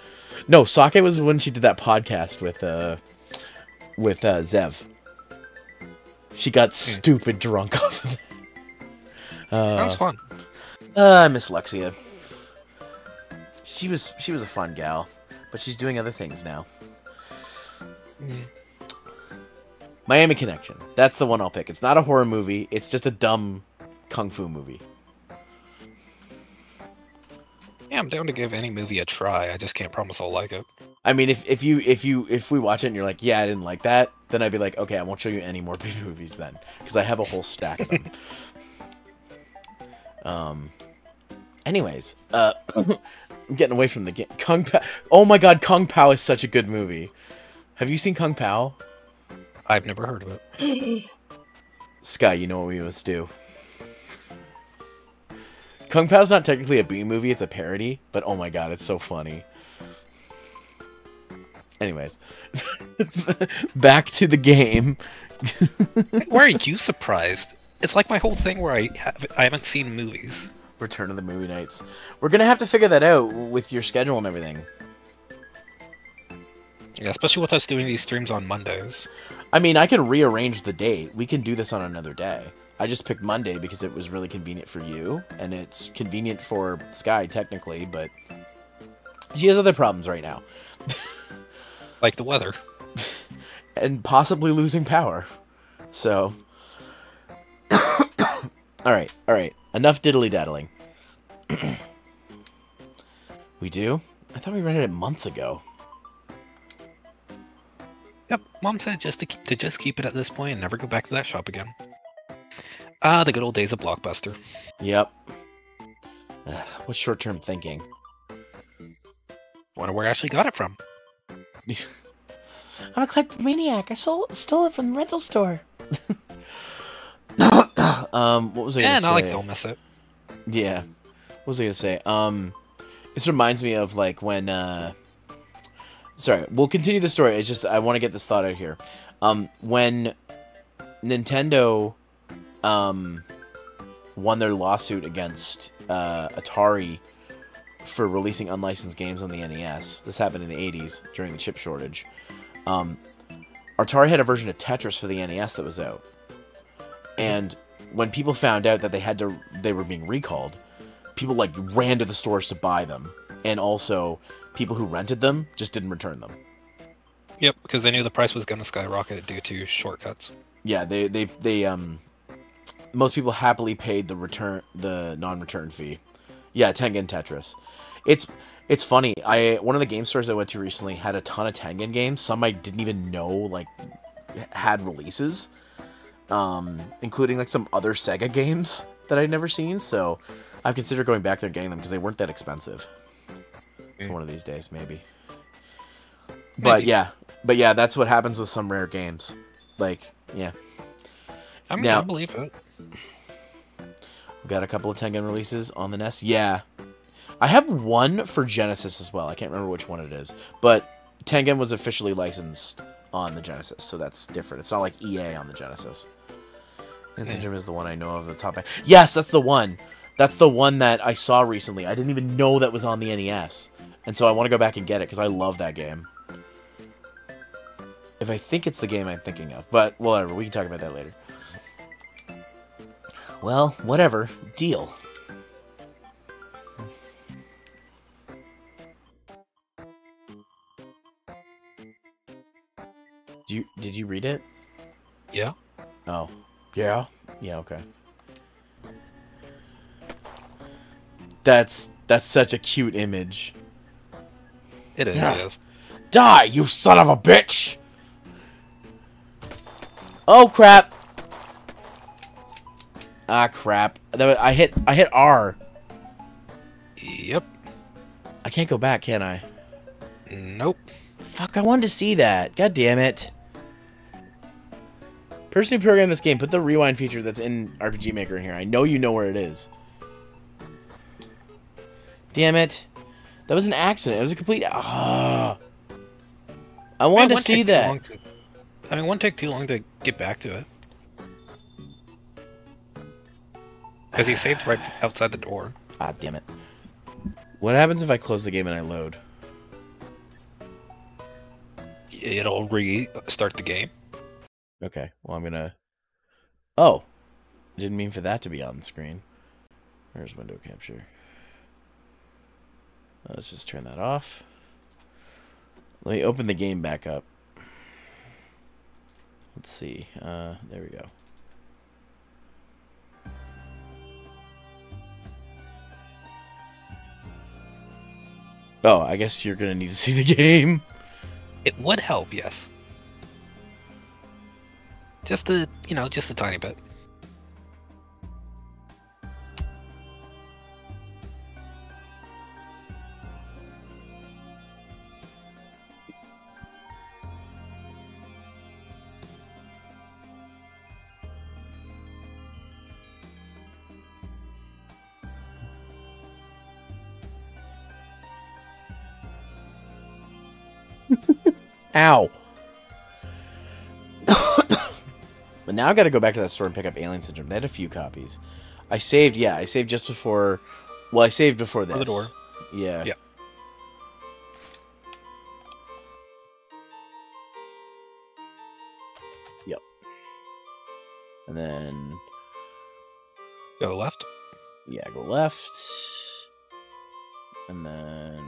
No, sake was when she did that podcast with Zev. She got stupid drunk off of it. That was fun. I miss Luxia. She was a fun gal, but she's doing other things now. Miami Connection. That's the one I'll pick. It's not a horror movie. It's just a dumb kung fu movie. Yeah, I'm down to give any movie a try. I just can't promise I'll like it. I mean, if we watch it and you're like, yeah, I didn't like that, then I'd be like, okay, I won't show you any more B movies then, because I have a whole stack of them. Anyways, I'm getting away from the game. Kung Pao. Oh my god, Kung Pao is such a good movie. Have you seen Kung Pao? I've never heard of it. Sky, you know what we must do. Kung Pao's not technically a B movie, it's a parody, but oh my god, it's so funny. Anyways, back to the game. Why are you surprised? It's like my whole thing where I haven't seen movies. Return of the movie nights. We're gonna have to figure that out with your schedule and everything. Yeah, especially with us doing these streams on Mondays. I mean, I can rearrange the date. We can do this on another day. I just picked Monday because it was really convenient for you, and it's convenient for Sky, technically, but she has other problems right now. Like the weather. And possibly losing power. So... Alright. Enough diddly-daddling. We do? I thought we rented it months ago. Yep, Mom said just to keep it at this point and never go back to that shop again. Ah, the good old days of Blockbuster. Yep. What's short-term thinking? Wonder where I actually got it from. I'm a kleptomaniac. I stole it from the rental store. What was I gonna say? And I like they'll miss it. Yeah. What was I gonna say? This reminds me of like when sorry, we'll continue the story. It's just I want to get this thought out here. When Nintendo won their lawsuit against Atari for releasing unlicensed games on the NES. This happened in the 80s during the chip shortage. Atari had a version of Tetris for the NES that was out. And when people found out that they were being recalled, people like ran to the stores to buy them. And also, people who rented them just didn't return them. Yep, because they knew the price was going to skyrocket due to shortcuts. Yeah, they most people happily paid the non-return fee. Yeah, Tengen Tetris. It's funny. One of the game stores I went to recently had a ton of Tengen games. Some I didn't even know like had releases, including like some other Sega games that I'd never seen. So I've considered going back there and getting them because they weren't that expensive. So one of these days, maybe. But yeah, that's what happens with some rare games. Like, yeah. I mean, I believe it. We got a couple of Tengen releases on the NES. Yeah. I have one for Genesis as well. I can't remember which one it is. But Tengen was officially licensed on the Genesis, so that's different. It's not like EA on the Genesis. Syndrome is the one I know of the top. Yes, that's the one. That's the one that I saw recently. I didn't even know that was on the NES. And so I want to go back and get it, because I love that game. If I think it's the game I'm thinking of. But, whatever. We can talk about that later. Well, whatever. Deal. you read it? Yeah. Oh. Yeah? Yeah, okay. That's such a cute image. It is, Yeah. yes. Die, you son of a bitch! Oh, crap. Ah, crap. I hit R. Yep. I can't go back, can I? Nope. Fuck, I wanted to see that. God damn it. Person who programmed this game, put the rewind feature that's in RPG Maker in here. I know you know where it is. Damn it. That was an accident. It was a complete... I wanted to see that. I mean, it won't take too long to get back to it. Because he saved right outside the door. Ah, damn it. What happens if I close the game and I load? It'll restart the game. Okay, well, I'm gonna... Oh! Didn't mean for that to be on the screen. Where's window capture? Let's just turn that off. Let me open the game back up. Let's see. There we go. Oh, I guess you're gonna need to see the game. It would help, yes. Just a, just a tiny bit. Ow. But now I gotta go back to that store and pick up Alien Syndrome. They had a few copies. I saved just before... Well, I saved before this. For the door. Yeah. Yeah. Yep. And then... Go left. Yeah, go left. And then...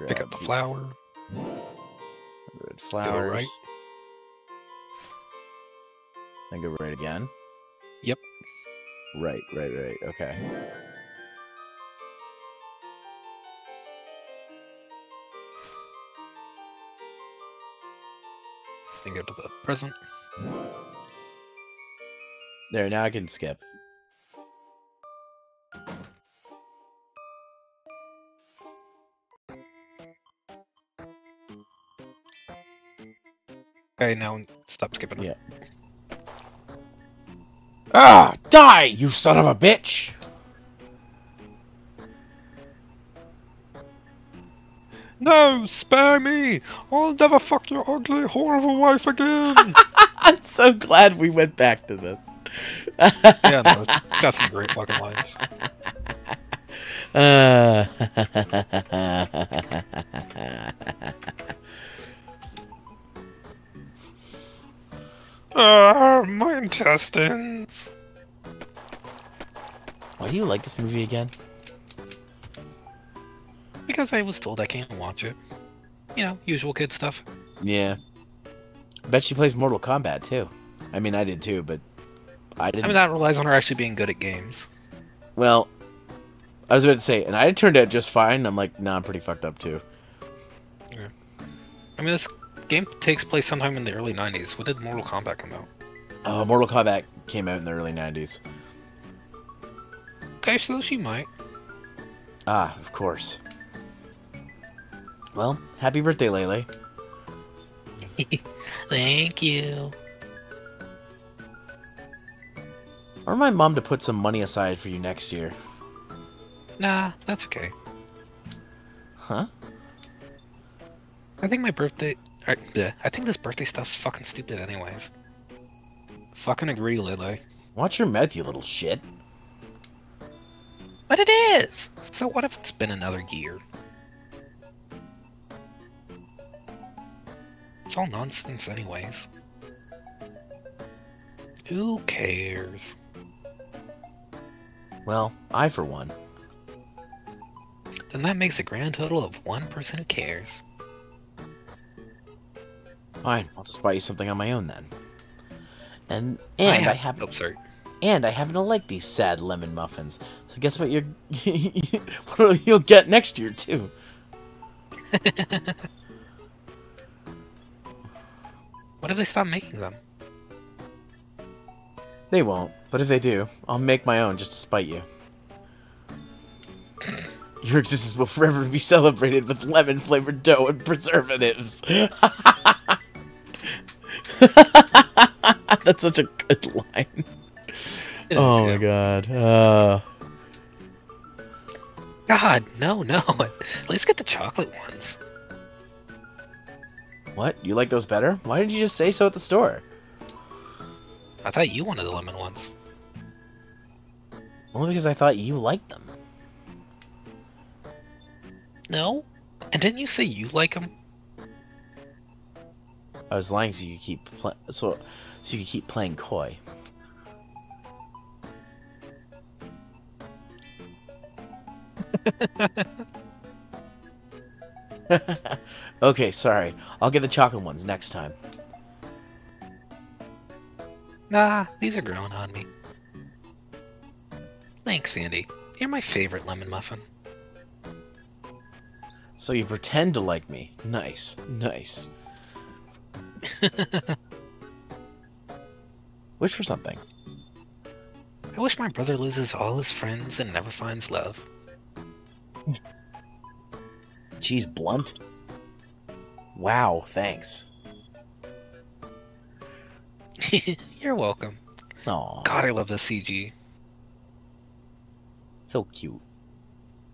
Pick up the flower. Red flowers. Go right. Then go right again. Yep. Right. Okay. Then go to the present. There, now I can skip. Okay, now stop skipping. Yeah. Ah! Die, you son of a bitch! No, spare me! I'll never fuck your ugly, horrible wife again! I'm so glad we went back to this. Yeah, no, it's got some great fucking lines. My intestines. Why do you like this movie again? Because I was told I can't watch it. Usual kid stuff. Yeah. Bet she plays Mortal Kombat too. I mean, I did too, but I didn't. I mean, that relies on her actually being good at games. Well, I was about to say, and I turned out just fine. I'm like, nah, I'm pretty fucked up too. Yeah. I mean, this game takes place sometime in the early 90s. When did Mortal Kombat come out? Mortal Kombat came out in the early 90s. Okay, so she might. Ah, of course. Well, happy birthday, Lele. Thank you. I remind Mom to put some money aside for you next year. Nah, that's okay. Huh? I think my birthday... I think this birthday stuff's fucking stupid anyways. Fucking agree, Lele. Watch your mouth, you little shit. But it is! So what if it's been another year? It's all nonsense anyways. Who cares? Well, I for one. Then that makes a grand total of one person who cares. Fine, I'll just buy you something on my own then. And I I happen Oh, sorry. and I happen to like these sad lemon muffins. So guess what what you'll get next year too. What if they stop making them? They won't, but if they do, I'll make my own just to spite you. Your existence will forever be celebrated with lemon-flavored dough and preservatives. That's such a good line. Oh my god. God, no. At least get the chocolate ones. What? You like those better? Why didn't you just say so at the store? I thought you wanted the lemon ones. Only because I thought you liked them. No? And didn't you say you like them? I was lying so you could keep playing coy. Okay, sorry. I'll get the chocolate ones next time. Nah, these are growing on me. Thanks, Andy. You're my favorite lemon muffin. So you pretend to like me. Nice. Nice. Wish for something. I wish my brother loses all his friends and never finds love. Jeez, blunt. Wow, thanks. You're welcome. Aw, God, I love this CG. so cute.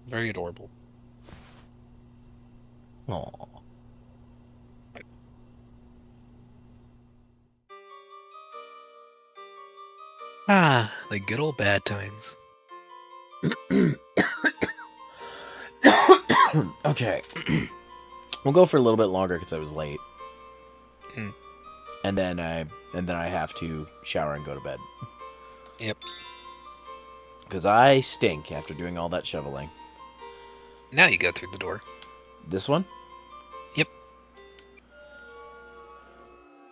Very adorable. Aw. Ah, the good old bad times. Okay. We'll go for a little bit longer because I was late. Hmm. And then I have to shower and go to bed. Yep. Because I stink after doing all that shoveling. Now you go through the door. This one? Yep.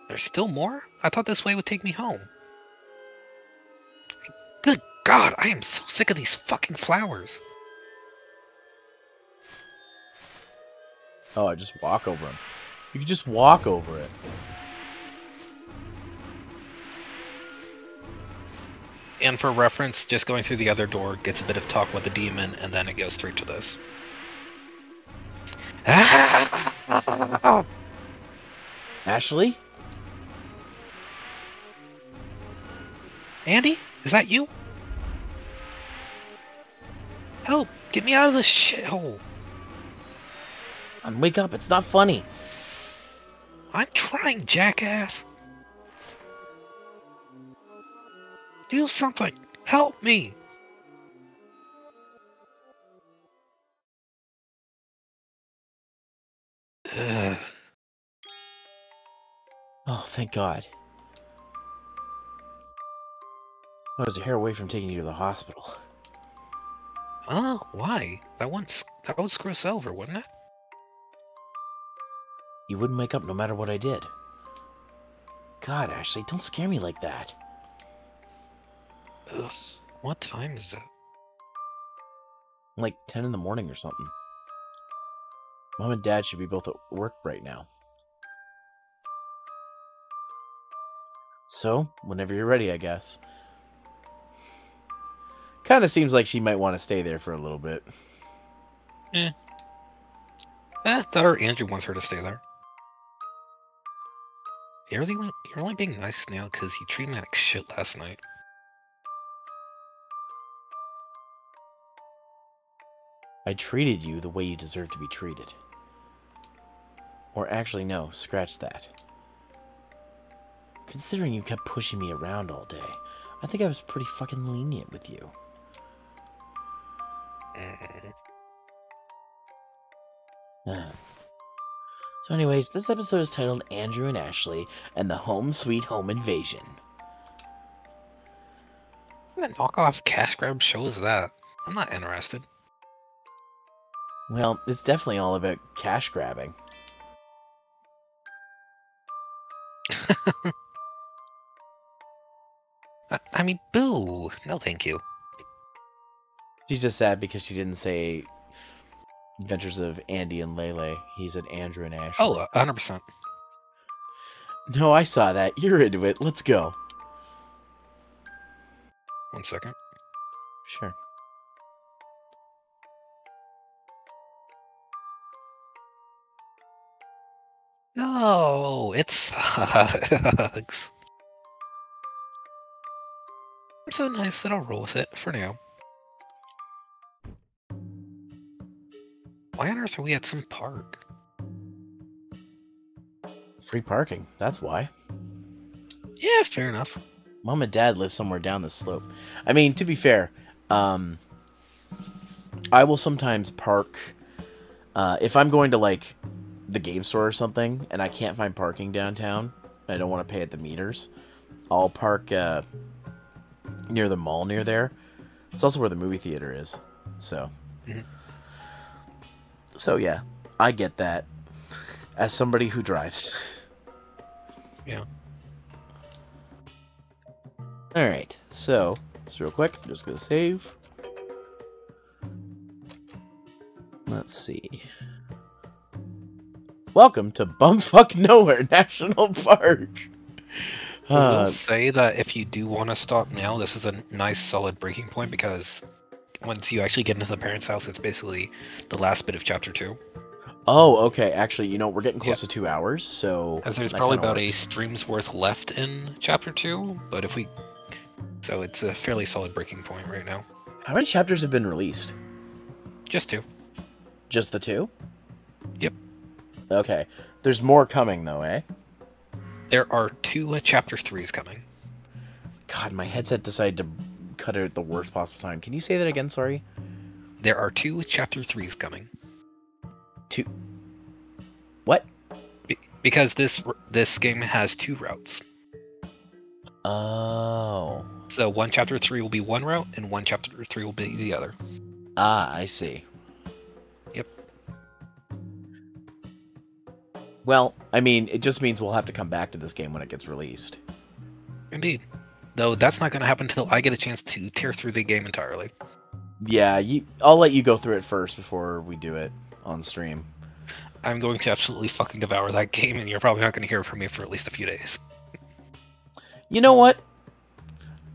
There's still more? I thought this way would take me home. Good God, I am so sick of these fucking flowers. Oh, I just walk over them. You can just walk over it. And for reference, just going through the other door gets a bit of talk with the demon, and then it goes straight to this. Ashley? Andy? Is that you? Help! Get me out of this shithole! And wake up, it's not funny. I'm trying, jackass! Do something! Help me! Ugh. Oh, thank God. I was a hair away from taking you to the hospital. Oh, why? That would screw us over, wouldn't it? You wouldn't wake up no matter what I did. God, Ashley, don't scare me like that. Ugh. What time is it? Like 10 in the morning or something. Mom and Dad should be both at work right now. So, whenever you're ready, I guess. Kinda seems like she might want to stay there for a little bit. That or Andrew wants her to stay there. You're only being nice now because you treated me like shit last night. I treated you the way you deserve to be treated. Or actually, no, scratch that. Considering you kept pushing me around all day, I think I was pretty fucking lenient with you. So anyways, this episode is titled Andrew and Ashley and the Home Sweet Home Invasion. What kind of knockoff cash grab show is that? I'm not interested. Well, it's definitely all about cash grabbing. I mean, boo. No, thank you. She's just sad because she didn't say Adventures of Andy and Lele. He said Andrew and Ashley. Oh, 100%. No, I saw that. You're into it. Let's go. 1 second. Sure. No, it sucks. I'm so nice that I'll roll with it for now. Why on earth are we at some park? Free parking. That's why. Yeah, fair enough. Mom and Dad live somewhere down the slope. I mean, to be fair, I will sometimes park if I'm going to like the game store or something and I can't find parking downtown. I don't want to pay at the meters. I'll park near the mall near there. It's also where the movie theater is. So, so yeah, I get that as somebody who drives. Yeah. All right, so just real quick, I'm just gonna save. Let's see. Welcome to Bumfuck Nowhere National Park. I will say that if you do want to stop now, this is a nice solid breaking point because once you actually get into the parents' house, it's basically the last bit of chapter 2. Oh, okay. Actually, you know, we're getting close to 2 hours, so as there's that probably kinda about a works. stream's worth left in chapter 2, but if we... So it's a fairly solid breaking point right now. How many chapters have been released? Just 2. Just the 2? Yep. Okay. There's more coming, though, eh? There are 2 chapter 3s coming. God, my headset decided to cut it at the worst possible time. Can you say that again? Sorry. There are 2 chapter 3s coming. 2. What? Because this game has 2 routes. Oh. So 1 chapter 3 will be one route, and 1 chapter 3 will be the other. Ah, I see. Yep. Well, I mean, it just means we'll have to come back to this game when it gets released. Indeed. Though that's not going to happen until I get a chance to tear through the game entirely. Yeah, I'll let you go through it first before we do it on stream. I'm going to absolutely fucking devour that game, and you're probably not going to hear from me for at least a few days. You know what?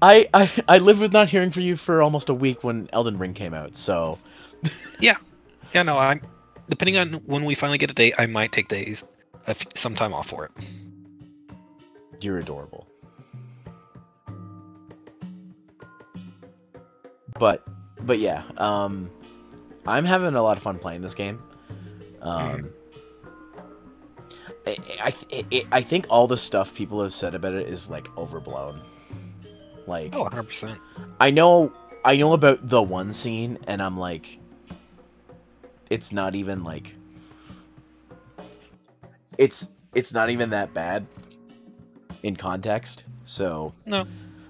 I lived with not hearing from you for almost a week when Elden Ring came out, so... Yeah, no, I'm... Depending on when we finally get a date, I might take days, some time off for it. You're adorable. But yeah, I'm having a lot of fun playing this game. I think all the stuff people have said about it is like overblown. Like, Oh, 100%. I know about the one scene, and I'm like, it's not even like, it's not even that bad in context. So No.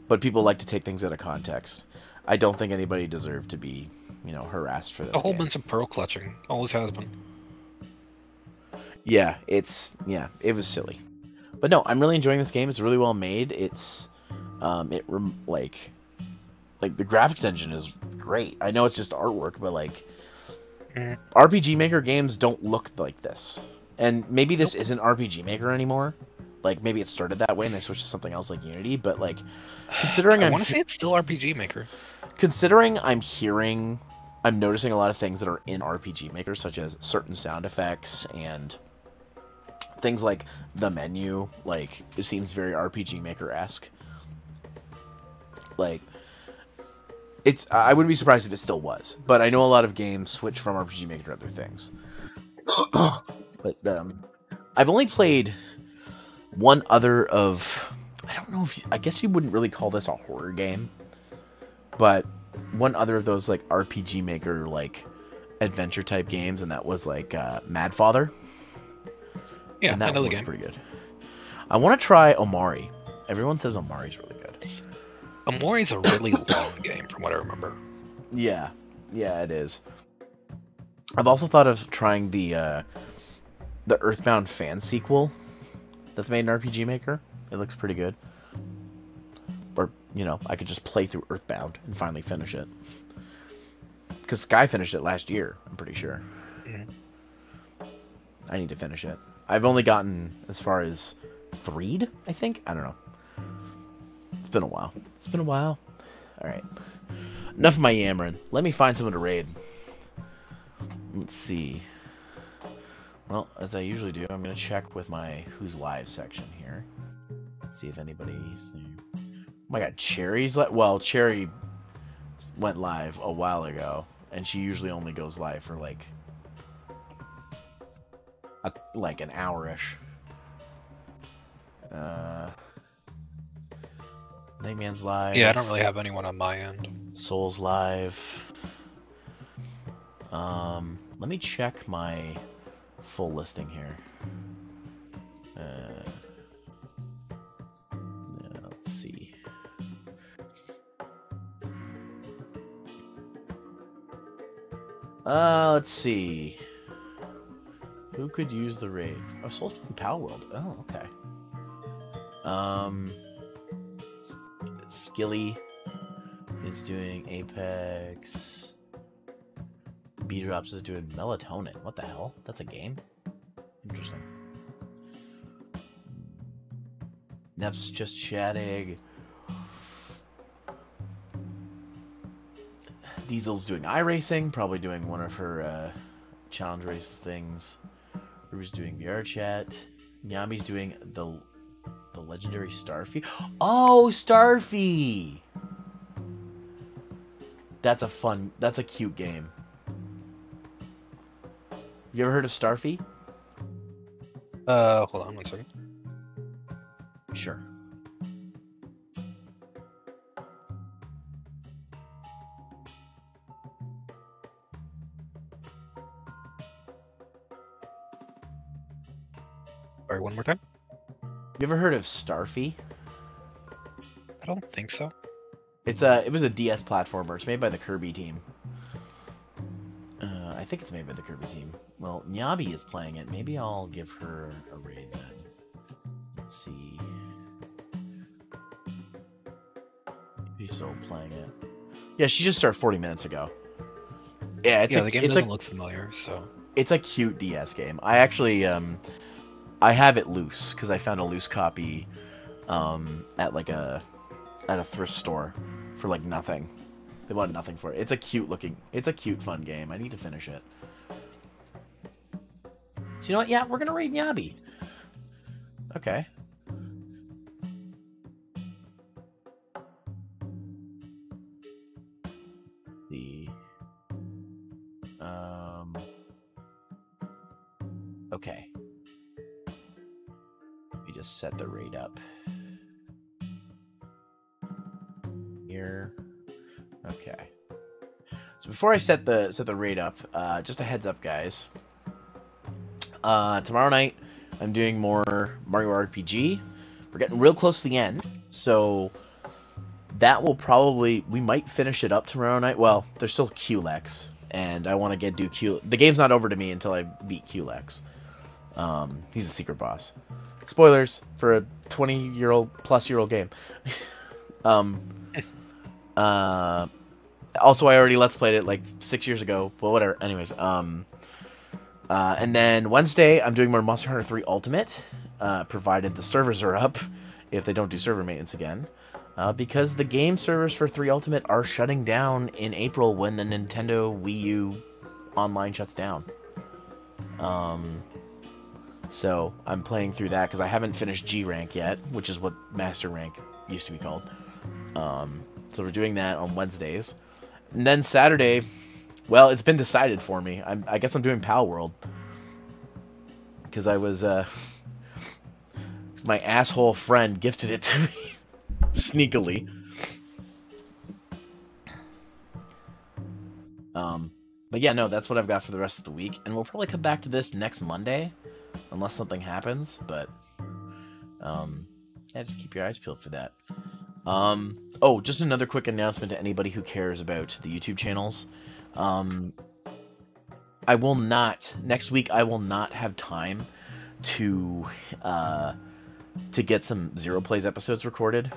But people like to take things out of context. I don't think anybody deserved to be, harassed for this. A whole game. bunch of pearl clutching. Always has been. Yeah, it was silly. But no, I'm really enjoying this game. It's really well made. It's like the graphics engine is great. I know it's just artwork, but like RPG Maker games don't look like this. And maybe this isn't RPG Maker anymore. Like maybe it started that way and they switched to something else like Unity, but like considering I want to say it's still RPG Maker. Considering I'm noticing a lot of things that are in RPG Maker, such as certain sound effects and things like the menu. Like, it seems very RPG Maker-esque. Like, I wouldn't be surprised if it still was. But I know a lot of games switch from RPG Maker to other things. But I've only played one other of... I don't know if... I guess you wouldn't really call this a horror game. But one other of those like RPG Maker like adventure type games, and that was like Mad Father. Yeah, and that I know the was game. pretty good. I want to try Omari. Everyone says Omari's really good. Amori's a really long game, from what I remember. Yeah, it is. I've also thought of trying the Earthbound fan sequel that's made in RPG Maker. It looks pretty good. or, you know, I could just play through Earthbound and finally finish it. Because Sky finished it last year, I'm pretty sure. I need to finish it. I've only gotten as far as Threed, I think? I don't know. It's been a while. It's been a while. Alright. Enough of my yammering. Let me find someone to raid. Let's see. Well, as I usually do, I'm going to check with my Who's Live section here. Let's see if anybody's... Oh my god, Cherry's... Well, Cherry went live a while ago, and she usually only goes live for, like an hour-ish. Nightman's live. Yeah, I don't really have anyone on my end. Soul's live. Let me check my full listing here. Let's see. Let's see. Who could use the raid? Oh, Soul's playing Power World. Oh, okay. Skilly is doing Apex. B-Drops is doing Melatonin. What the hell? That's a game? Interesting. Nep's just chatting. Diesel's doing iRacing, probably doing one of her challenge races things. Ruby's doing VR chat. Nyami's doing the legendary Starfy. Oh, Starfy! That's a cute game. You ever heard of Starfy? Hold on one second. Sure. Sorry, one more time. You ever heard of Starfy? I don't think so. It was a DS platformer. It's made by the Kirby team. I think it's made by the Kirby team. Well, Nyabi is playing it. Maybe I'll give her a raid then. Let's see. She's still playing it. Yeah, she just started 40 minutes ago. Yeah, the game doesn't look familiar, so... It's a cute DS game. I actually, I have it loose, because I found a loose copy at a thrift store for like nothing. They wanted nothing for it. It's a cute fun game. I need to finish it. So you know what? Yeah, we're gonna raid Nyabi. Okay. Okay. Let me just set the raid up. Here. Okay. So before I set the raid up, just a heads up, guys. Tomorrow night, I'm doing more Mario RPG. We're getting real close to the end, so that will probably... We might finish it up tomorrow night. Well, there's still QLEX, and I want to do Q... The game's not over to me until I beat QLEX. He's a secret boss. Spoilers for a 20-year-old game. Also, I already Let's Played it like 6 years ago. Well, whatever. Anyways, and then Wednesday, I'm doing more Monster Hunter 3 Ultimate, provided the servers are up, if they don't do server maintenance again. Because the game servers for 3 Ultimate are shutting down in April when the Nintendo Wii U online shuts down. So I'm playing through that because I haven't finished G rank yet, which is what Master rank used to be called. So we're doing that on Wednesdays. And then Saturday, well, it's been decided for me. I guess I'm doing Pal World. Because I was, my asshole friend gifted it to me. Sneakily. But yeah, no, that's what I've got for the rest of the week. And we'll probably come back to this next Monday. Unless something happens, but, yeah, just keep your eyes peeled for that. Oh, just another quick announcement to anybody who cares about the YouTube channels. I will not, next week, I will not have time to get some Zero Plays episodes recorded.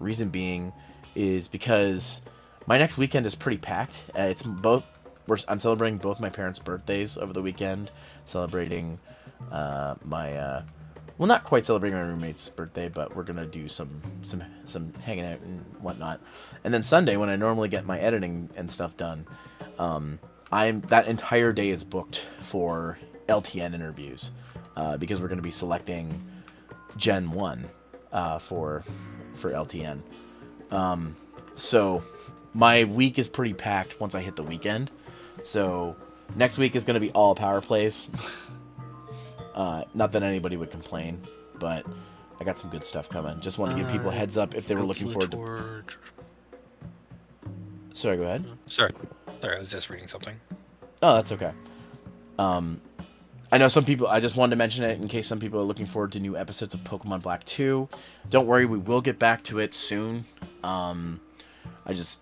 Reason being is because my next weekend is pretty packed. I'm celebrating both my parents' birthdays over the weekend. Celebrating well, not quite celebrating my roommate's birthday, but we're gonna do some hanging out and whatnot. And then Sunday, when I normally get my editing and stuff done, that entire day is booked for LTN interviews because we're gonna be selecting Gen 1 for LTN. So my week is pretty packed once I hit the weekend. So next week is gonna be all power plays. Not that anybody would complain, but I got some good stuff coming. Just want to give people a heads up if they were looking forward to... Sorry, go ahead. Sorry, I was just reading something. Oh, that's okay. I know some people... I just wanted to mention it in case some people are looking forward to new episodes of Pokemon Black 2. Don't worry, we will get back to it soon. I just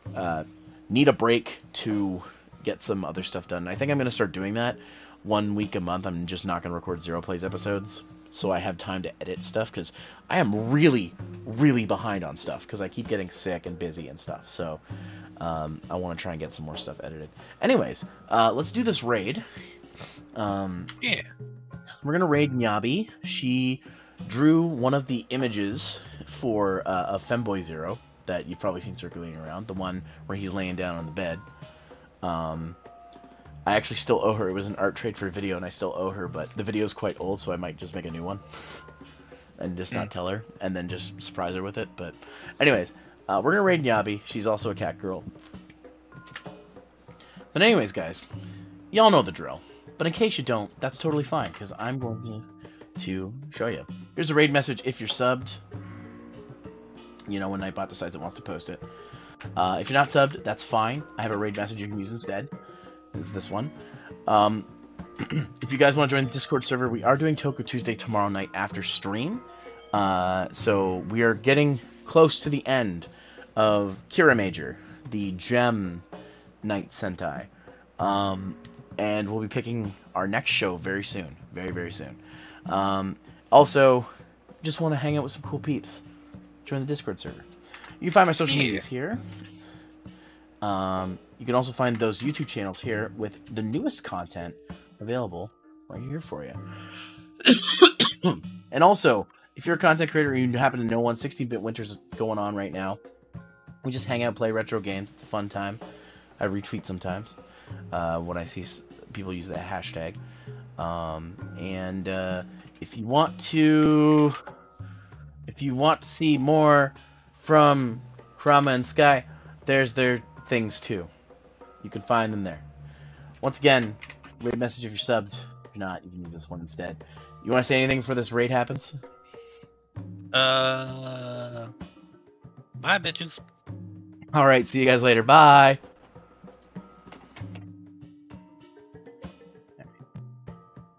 need a break to get some other stuff done. I think I'm going to start doing that. 1 week a month. I'm just not going to record Zero Plays episodes, so I have time to edit stuff, because I am really, really behind on stuff, because I keep getting sick and busy and stuff, so I want to try and get some more stuff edited. Anyways, let's do this raid. Yeah. We're going to raid Nyabi. She drew one of the images for a Femboy Zero that you've probably seen circulating around, the one where he's laying down on the bed. I actually still owe her. It was an art trade for a video, and I still owe her, but the video is quite old, so I might just make a new one. And just not tell her, and then just surprise her with it. But anyways, we're going to raid Nyabi. She's also a cat girl. But anyways, guys, y'all know the drill. But in case you don't, that's totally fine, because I'm going to show you. Here's a raid message if you're subbed. You know, when Nightbot decides it wants to post it. If you're not subbed, that's fine. I have a raid message you can use instead. Is this one. If you guys want to join the Discord server, we are doing Toko Tuesday tomorrow night after stream. So we are getting close to the end of Kira Major, the Gem Night Sentai. And we'll be picking our next show very soon. Very, very soon. Also, just want to hang out with some cool peeps. Join the Discord server. You can find my social medias here. You can also find those YouTube channels here with the newest content available right here for you. And also, if you're a content creator and you happen to know one, 16-Bit Winter's going on right now. We just hang out, play retro games. It's a fun time. I retweet sometimes when I see people use that hashtag. If you want to see more from Kurama and Sky, there's their things too. You can find them there. Once again, raid message if you're subbed. If you're not, you can use this one instead. You want to say anything before this raid happens? Bye, bitches. Alright, see you guys later. Bye!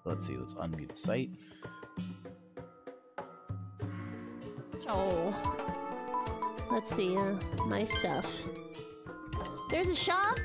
Let's see, let's unmute the site. Oh. Let's see, my stuff. There's a shop